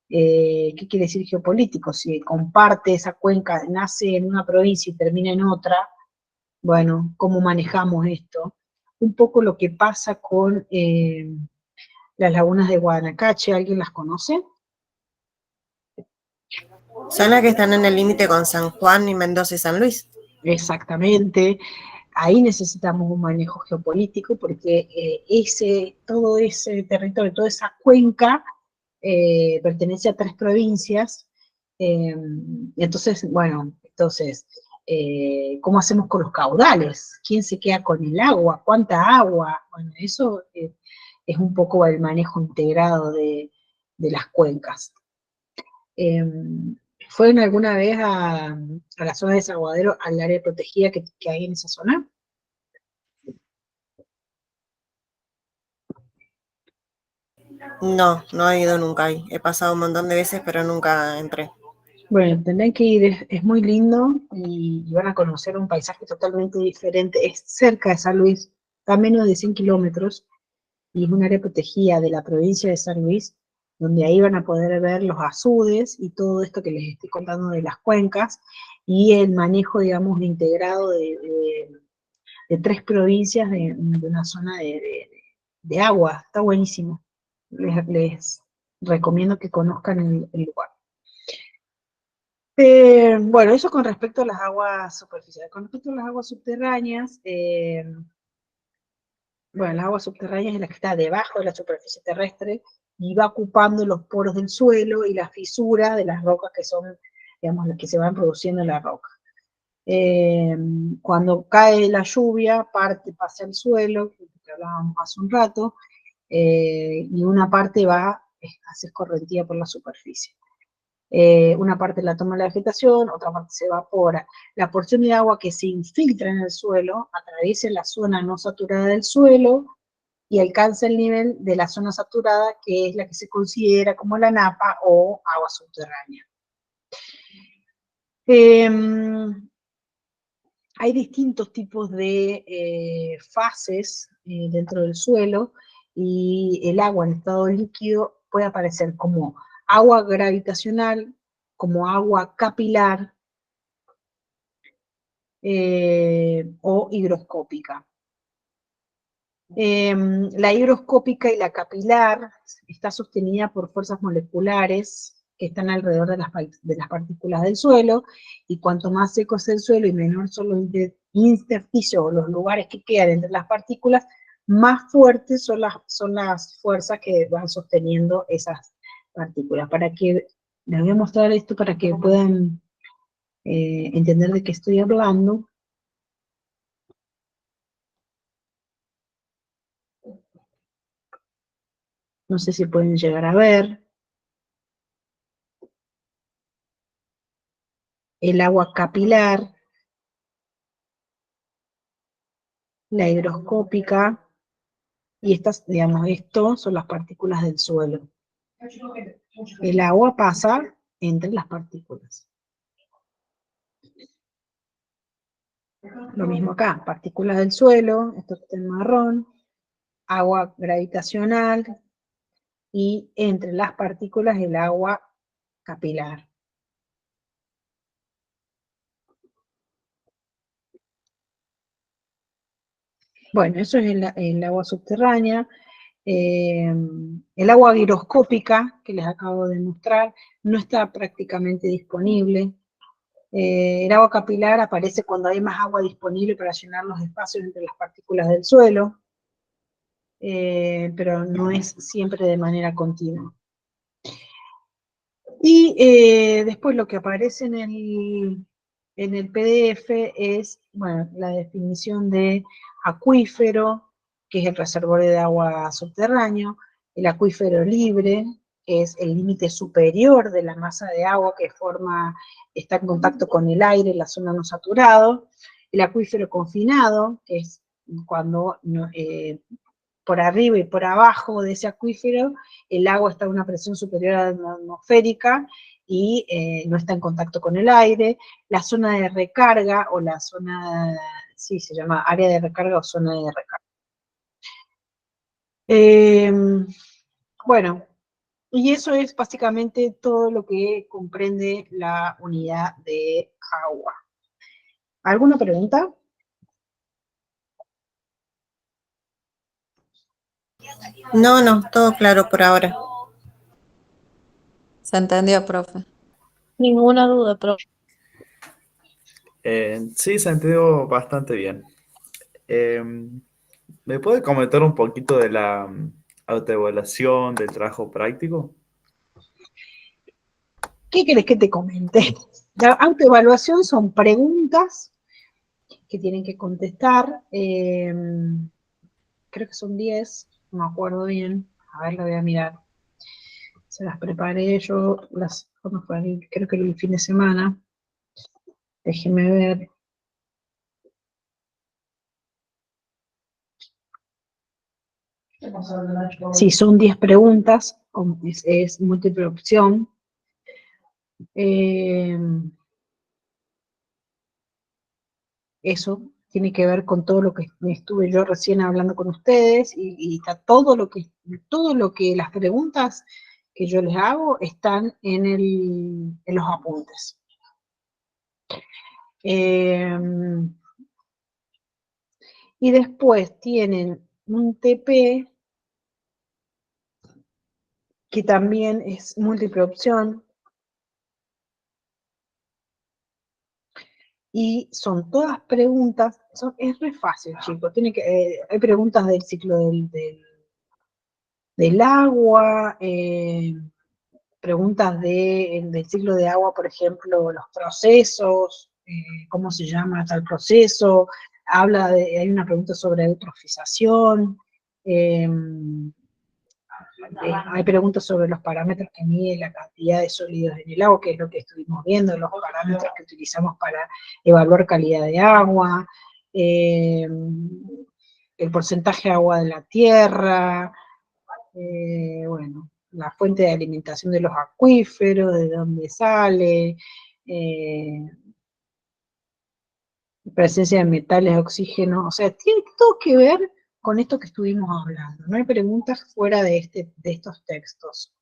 ¿Qué quiere decir geopolítico? Si comparte esa cuenca, nace en una provincia y termina en otra, bueno, ¿cómo manejamos esto? Un poco lo que pasa con las lagunas de Guanacache, ¿alguien las conoce? Son las que están en el límite con San Juan y Mendoza y San Luis. Exactamente. Ahí necesitamos un manejo geopolítico porque todo ese territorio, toda esa cuenca pertenece a 3 provincias. Entonces, bueno, ¿cómo hacemos con los caudales? ¿Quién se queda con el agua? ¿Cuánta agua? Bueno, eso es un poco el manejo integrado de las cuencas. ¿Fueron alguna vez a la zona de Desaguadero, al área protegida que hay en esa zona? No, no he ido nunca ahí. He pasado un montón de veces, pero nunca entré. Bueno, tendrán que ir, es muy lindo y van a conocer un paisaje totalmente diferente. Es cerca de San Luis, está a menos de 100 kilómetros, y es un área protegida de la provincia de San Luis, donde ahí van a poder ver los azudes y todo esto que les estoy contando de las cuencas, y el manejo, digamos, integrado de 3 provincias de una zona de agua. Está buenísimo. Les recomiendo que conozcan el lugar. Bueno, eso con respecto a las aguas superficiales. Con respecto a las aguas subterráneas, bueno, las aguas subterráneas es la que está debajo de la superficie terrestre y va ocupando los poros del suelo y las fisuras de las rocas que son, digamos, las que se van produciendo en la roca. Cuando cae la lluvia, parte pasa al suelo, que hablábamos hace un rato, y una parte hace escorrentía por la superficie. Una parte la toma la vegetación, otra parte se evapora. La porción de agua que se infiltra en el suelo atraviesa la zona no saturada del suelo y alcanza el nivel de la zona saturada, que es la que se considera como la napa o agua subterránea. Hay distintos tipos de fases dentro del suelo, y el agua en estado líquido puede aparecer como agua gravitacional, como agua capilar o higroscópica. La higroscópica y la capilar está sostenida por fuerzas moleculares que están alrededor de las partículas del suelo, y cuanto más seco es el suelo y menor son los intersticios o los lugares que quedan entre las partículas, más fuertes son las fuerzas que van sosteniendo esas partículas. Les voy a mostrar esto para que puedan entender de qué estoy hablando. No sé si pueden llegar a ver. El agua capilar, la higroscópica, y estas, digamos, esto son las partículas del suelo. El agua pasa entre las partículas. Lo mismo acá, partículas del suelo, esto está en marrón, agua gravitacional, y entre las partículas el agua capilar. Bueno, eso es el agua subterránea. El agua higroscópica, que les acabo de mostrar, no está prácticamente disponible. El agua capilar aparece cuando hay más agua disponible para llenar los espacios entre las partículas del suelo, pero no es siempre de manera continua. Y después lo que aparece en el PDF es, bueno, la definición de acuífero, que es el reservorio de agua subterráneo; el acuífero libre, que es el límite superior de la masa de agua que está en contacto con el aire en la zona no saturado; el acuífero confinado, que es cuando por arriba y por abajo de ese acuífero el agua está a una presión superior a la atmosférica y no está en contacto con el aire; la zona de recarga, o la zona, sí, se llama área de recarga o zona de recarga. Bueno, y eso es básicamente todo lo que comprende la unidad de agua. ¿Alguna pregunta? No, todo claro por ahora. ¿Se entendió, profe? Ninguna duda, profe. Sí, se entendió bastante bien. ¿Me puede comentar un poquito de la autoevaluación del trabajo práctico? ¿Qué querés que te comente? La autoevaluación son preguntas que tienen que contestar. Creo que son 10, no me acuerdo bien. A ver, la voy a mirar. Se las preparé yo, creo que el fin de semana. Déjenme ver. Sí, son 10 preguntas, es múltiple opción. Eso tiene que ver con todo lo que estuve yo recién hablando con ustedes, y está todo lo que las preguntas que yo les hago están en los apuntes. Y después tienen un TP, que también es múltiple opción, y son todas preguntas, es re fácil, chicos. Hay preguntas del ciclo del agua, preguntas del ciclo de agua, por ejemplo, los procesos, cómo se llama tal proceso. Hay una pregunta sobre eutrofización. Hay preguntas sobre los parámetros que miden la cantidad de sólidos en el agua, que es lo que estuvimos viendo, los parámetros que utilizamos para evaluar calidad de agua. el porcentaje de agua de la tierra, bueno, la fuente de alimentación de los acuíferos, de dónde sale, presencia de metales, oxígeno, o sea, tiene todo que ver con esto que estuvimos hablando. No hay preguntas fuera de estos textos.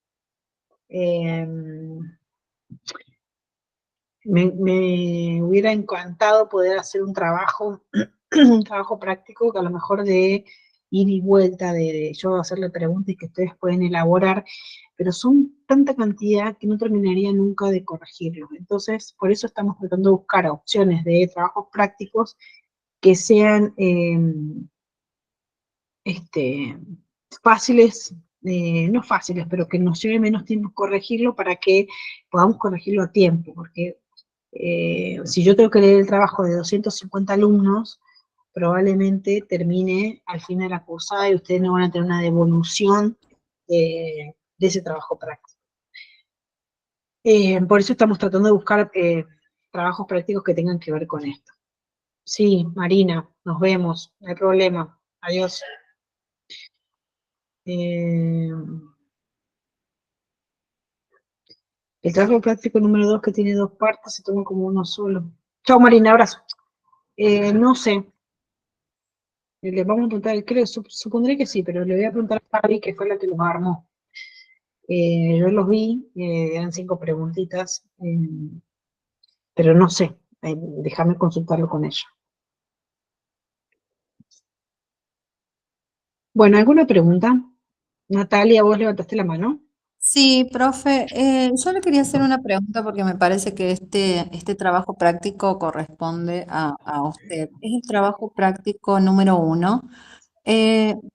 Me hubiera encantado poder hacer un trabajo práctico que a lo mejor de ir y vuelta, de yo hacerle preguntas y que ustedes pueden elaborar, pero son tanta cantidad que no terminaría nunca de corregirlos. Entonces, por eso estamos tratando de buscar opciones de trabajos prácticos que sean fáciles, no fáciles, pero que nos lleve menos tiempo corregirlo para que podamos corregirlo a tiempo, porque si yo tengo que leer el trabajo de 250 alumnos, probablemente termine al fin de la cursada y ustedes no van a tener una devolución de ese trabajo práctico. Por eso estamos tratando de buscar trabajos prácticos que tengan que ver con esto. Sí, Marina, nos vemos, no hay problema. Adiós. El trabajo práctico número 2, que tiene 2 partes, se toma como uno solo. Chao, Marina, abrazo. No sé. Le vamos a preguntar, creo, supondré que sí, pero le voy a preguntar a Fabi, que fue la que los armó. Yo los vi, eran 5 preguntitas, pero no sé. Déjame consultarlo con ella. Bueno, ¿alguna pregunta? Natalia, vos levantaste la mano. Sí, profe, yo le quería hacer una pregunta porque me parece que este trabajo práctico corresponde a usted. Es el trabajo práctico número 1,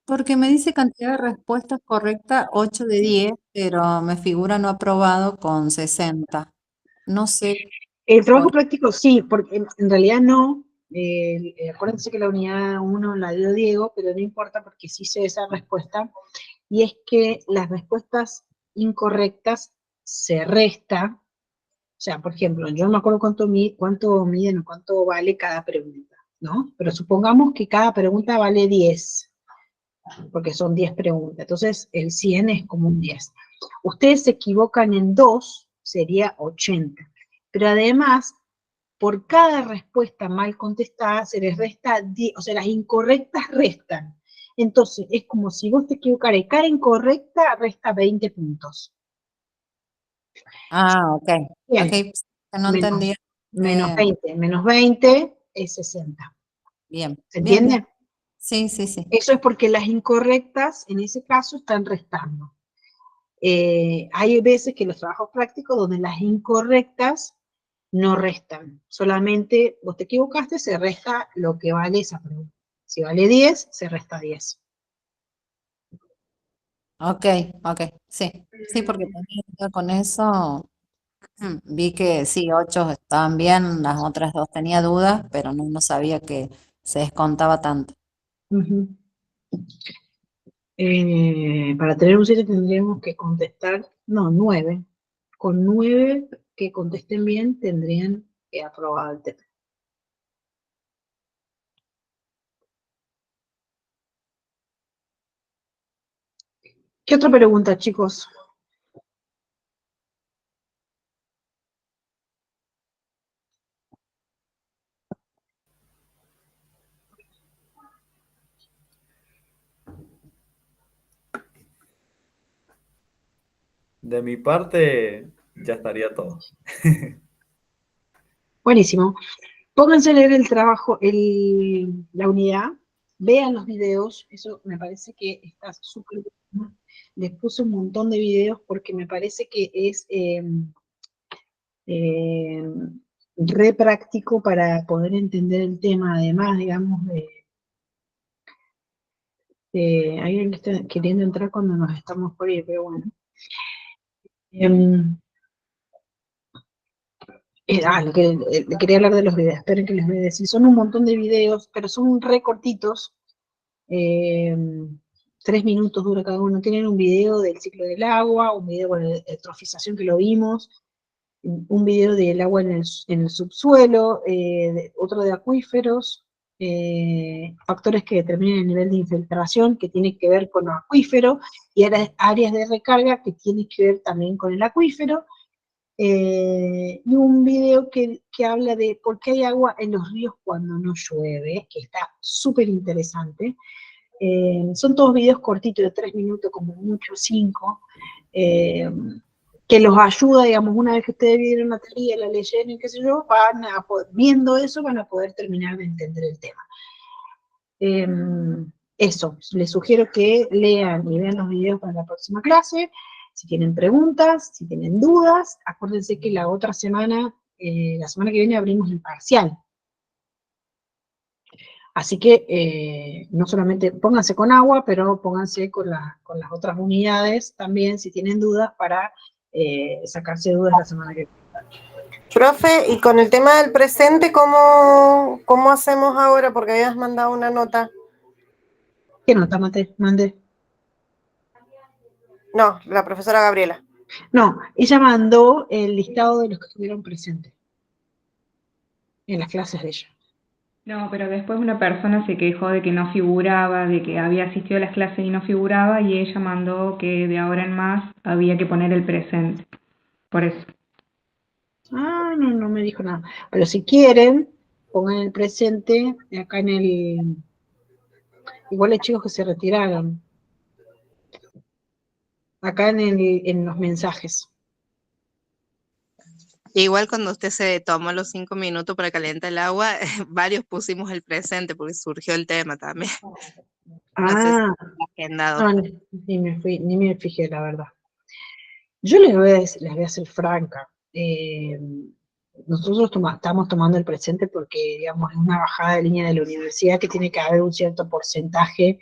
porque me dice cantidad de respuestas correcta 8 de 10, pero me figura no aprobado con 60. No sé El trabajo por... práctico sí, porque en realidad no. Acuérdense que la unidad 1 la dio Diego, pero no importa porque sí sé esa respuesta. Y es que las respuestas incorrectas se resta. O sea, por ejemplo, yo no me acuerdo cuánto miden o cuánto vale cada pregunta, ¿no? Pero supongamos que cada pregunta vale 10, porque son 10 preguntas. Entonces, el 100 es como un 10. Ustedes se equivocan en 2, sería 80. Pero además, por cada respuesta mal contestada se les resta 10, o sea, las incorrectas restan. Entonces, es como si vos te equivocaras y cada incorrecta resta 20 puntos. Ah, ok. Bien. Ok, no entendía. Menos 20 es 60. Bien, ¿Se bien, entiende? bien. Sí, sí, sí. Eso es porque las incorrectas, en ese caso, están restando. Hay veces que los trabajos prácticos donde las incorrectas no restan. Solamente vos te equivocaste, se resta lo que vale esa pregunta. Si vale 10, se resta 10. Ok, ok, sí. Sí, porque tenía duda con eso. Vi que sí, 8 estaban bien, las otras 2 tenía dudas, pero no sabía que se descontaba tanto. Para tener un 7 tendríamos que contestar, no, 9. Con 9 que contesten bien tendrían que aprobar el tema. ¿Qué otra pregunta, chicos? De mi parte, ya estaría todo. Buenísimo. Pónganse a leer el trabajo, la unidad, vean los videos, eso me parece que está súper bueno. Les puse un montón de videos porque me parece que es re práctico para poder entender el tema, además, digamos, de alguien que está queriendo entrar cuando nos estamos por ir, pero bueno. Lo que quería hablar de los videos, esperen que les voy a decir, son un montón de videos, pero son re cortitos, 3 minutos dura cada uno. Tienen un video del ciclo del agua, un video de eutrofización que lo vimos, un video del agua en el subsuelo, otro de acuíferos, factores que determinan el nivel de infiltración, que tiene que ver con los acuíferos, y áreas de recarga que tienen que ver también con el acuífero, y un video que habla de por qué hay agua en los ríos cuando no llueve, que está súper interesante. Son todos videos cortitos de 3 minutos, como mucho 5, que los ayuda, digamos, una vez que ustedes vieron la teoría, la leyeron y qué sé yo, viendo eso van a poder terminar de entender el tema. Eso, les sugiero que lean y vean los videos para la próxima clase. Si tienen preguntas, si tienen dudas, acuérdense que la otra semana, la semana que viene abrimos el parcial. Así que no solamente pónganse con agua, pero pónganse con las otras unidades también, si tienen dudas, para sacarse dudas la semana que viene. Profe, y con el tema del presente, ¿cómo hacemos ahora? Porque habías mandado una nota. ¿Qué nota mandé? No, la profesora Gabriela. No, ella mandó el listado de los que estuvieron presentes en las clases de ella. No, pero después una persona se quejó de que no figuraba, de que había asistido a las clases y no figuraba, y ella mandó que de ahora en más había que poner el presente. Por eso. Ah, no me dijo nada. Pero si quieren, pongan el presente acá en el... Igual hay chicos que se retiraron. Acá en los mensajes. Igual cuando usted se tomó los 5 minutos para calentar el agua, varios pusimos el presente porque surgió el tema también. No sé si Ah, está agendado. no, ni me fijé, la verdad. Yo les voy a ser franca. Nosotros estamos tomando el presente porque, digamos, es una bajada de línea de la universidad que tiene que haber un cierto porcentaje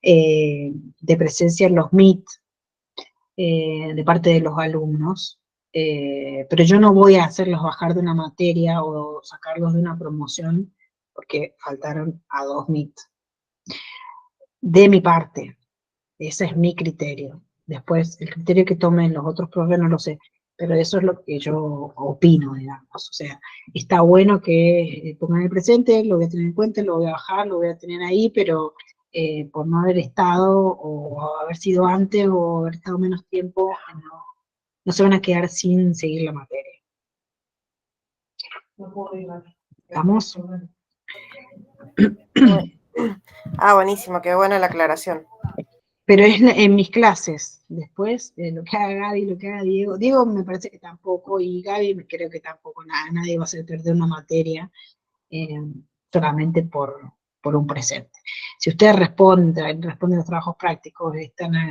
de presencia en los MIT de parte de los alumnos. Pero yo no voy a hacerlos bajar de una materia o sacarlos de una promoción porque faltaron a 2 MIT. De mi parte, ese es mi criterio. Después, el criterio que tomen los otros profes no lo sé, pero eso es lo que yo opino, digamos. O sea, está bueno que pongan el presente, lo voy a tener en cuenta, lo voy a bajar, lo voy a tener ahí, pero por no haber estado, o haber sido antes, o haber estado menos tiempo, no se van a quedar sin seguir la materia. ¿Vamos? Ah, buenísimo, qué buena la aclaración. Pero es en mis clases. Después, lo que haga Gaby, lo que haga Diego. Diego me parece que tampoco, y Gaby creo que tampoco. Nadie va a hacer perder una materia solamente por un presente. Si ustedes responden los trabajos prácticos,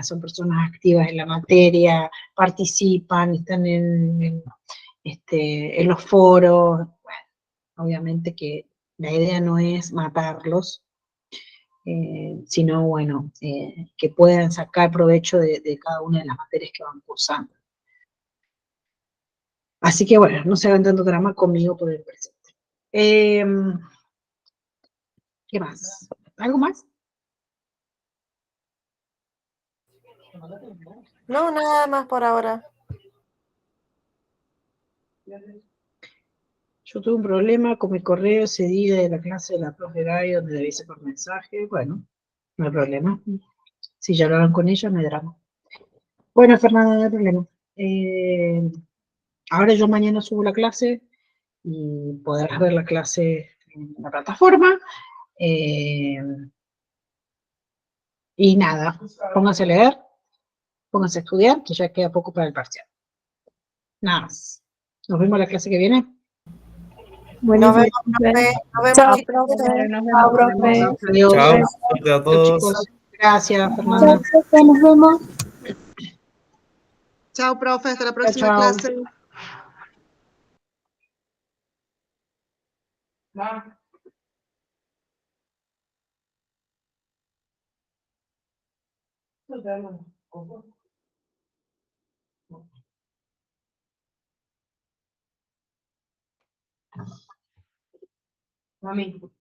son personas activas en la materia, participan, están en los foros, bueno, obviamente que la idea no es matarlos, sino, bueno, que puedan sacar provecho de cada una de las materias que van cursando. Así que, bueno, no se hagan tanto drama conmigo por el presente. ¿Qué más? ¿Algo más? No, nada más por ahora. Yo tuve un problema con mi correo ese día de la clase de la profe Gaby, donde le avisé por mensaje. Bueno, no hay problema. Si ya hablaron con ella, no hay drama. Bueno, Fernanda, no hay problema. Ahora yo mañana subo la clase y podrás ver la clase en la plataforma. Y nada, pónganse a leer, pónganse a estudiar, que ya queda poco para el parcial. Nada más. Nos vemos la clase que viene. Nos vemos, profe. Nos vemos, Chao, chicos. profe. Nos Chao, vemos. profe. Adiós. Chao, Adiós, suerte a todos. chicos. Gracias, Chao, Fernanda. profe. Nos vemos. Chao, profe, hasta la Chao, próxima chao. clase. Mami.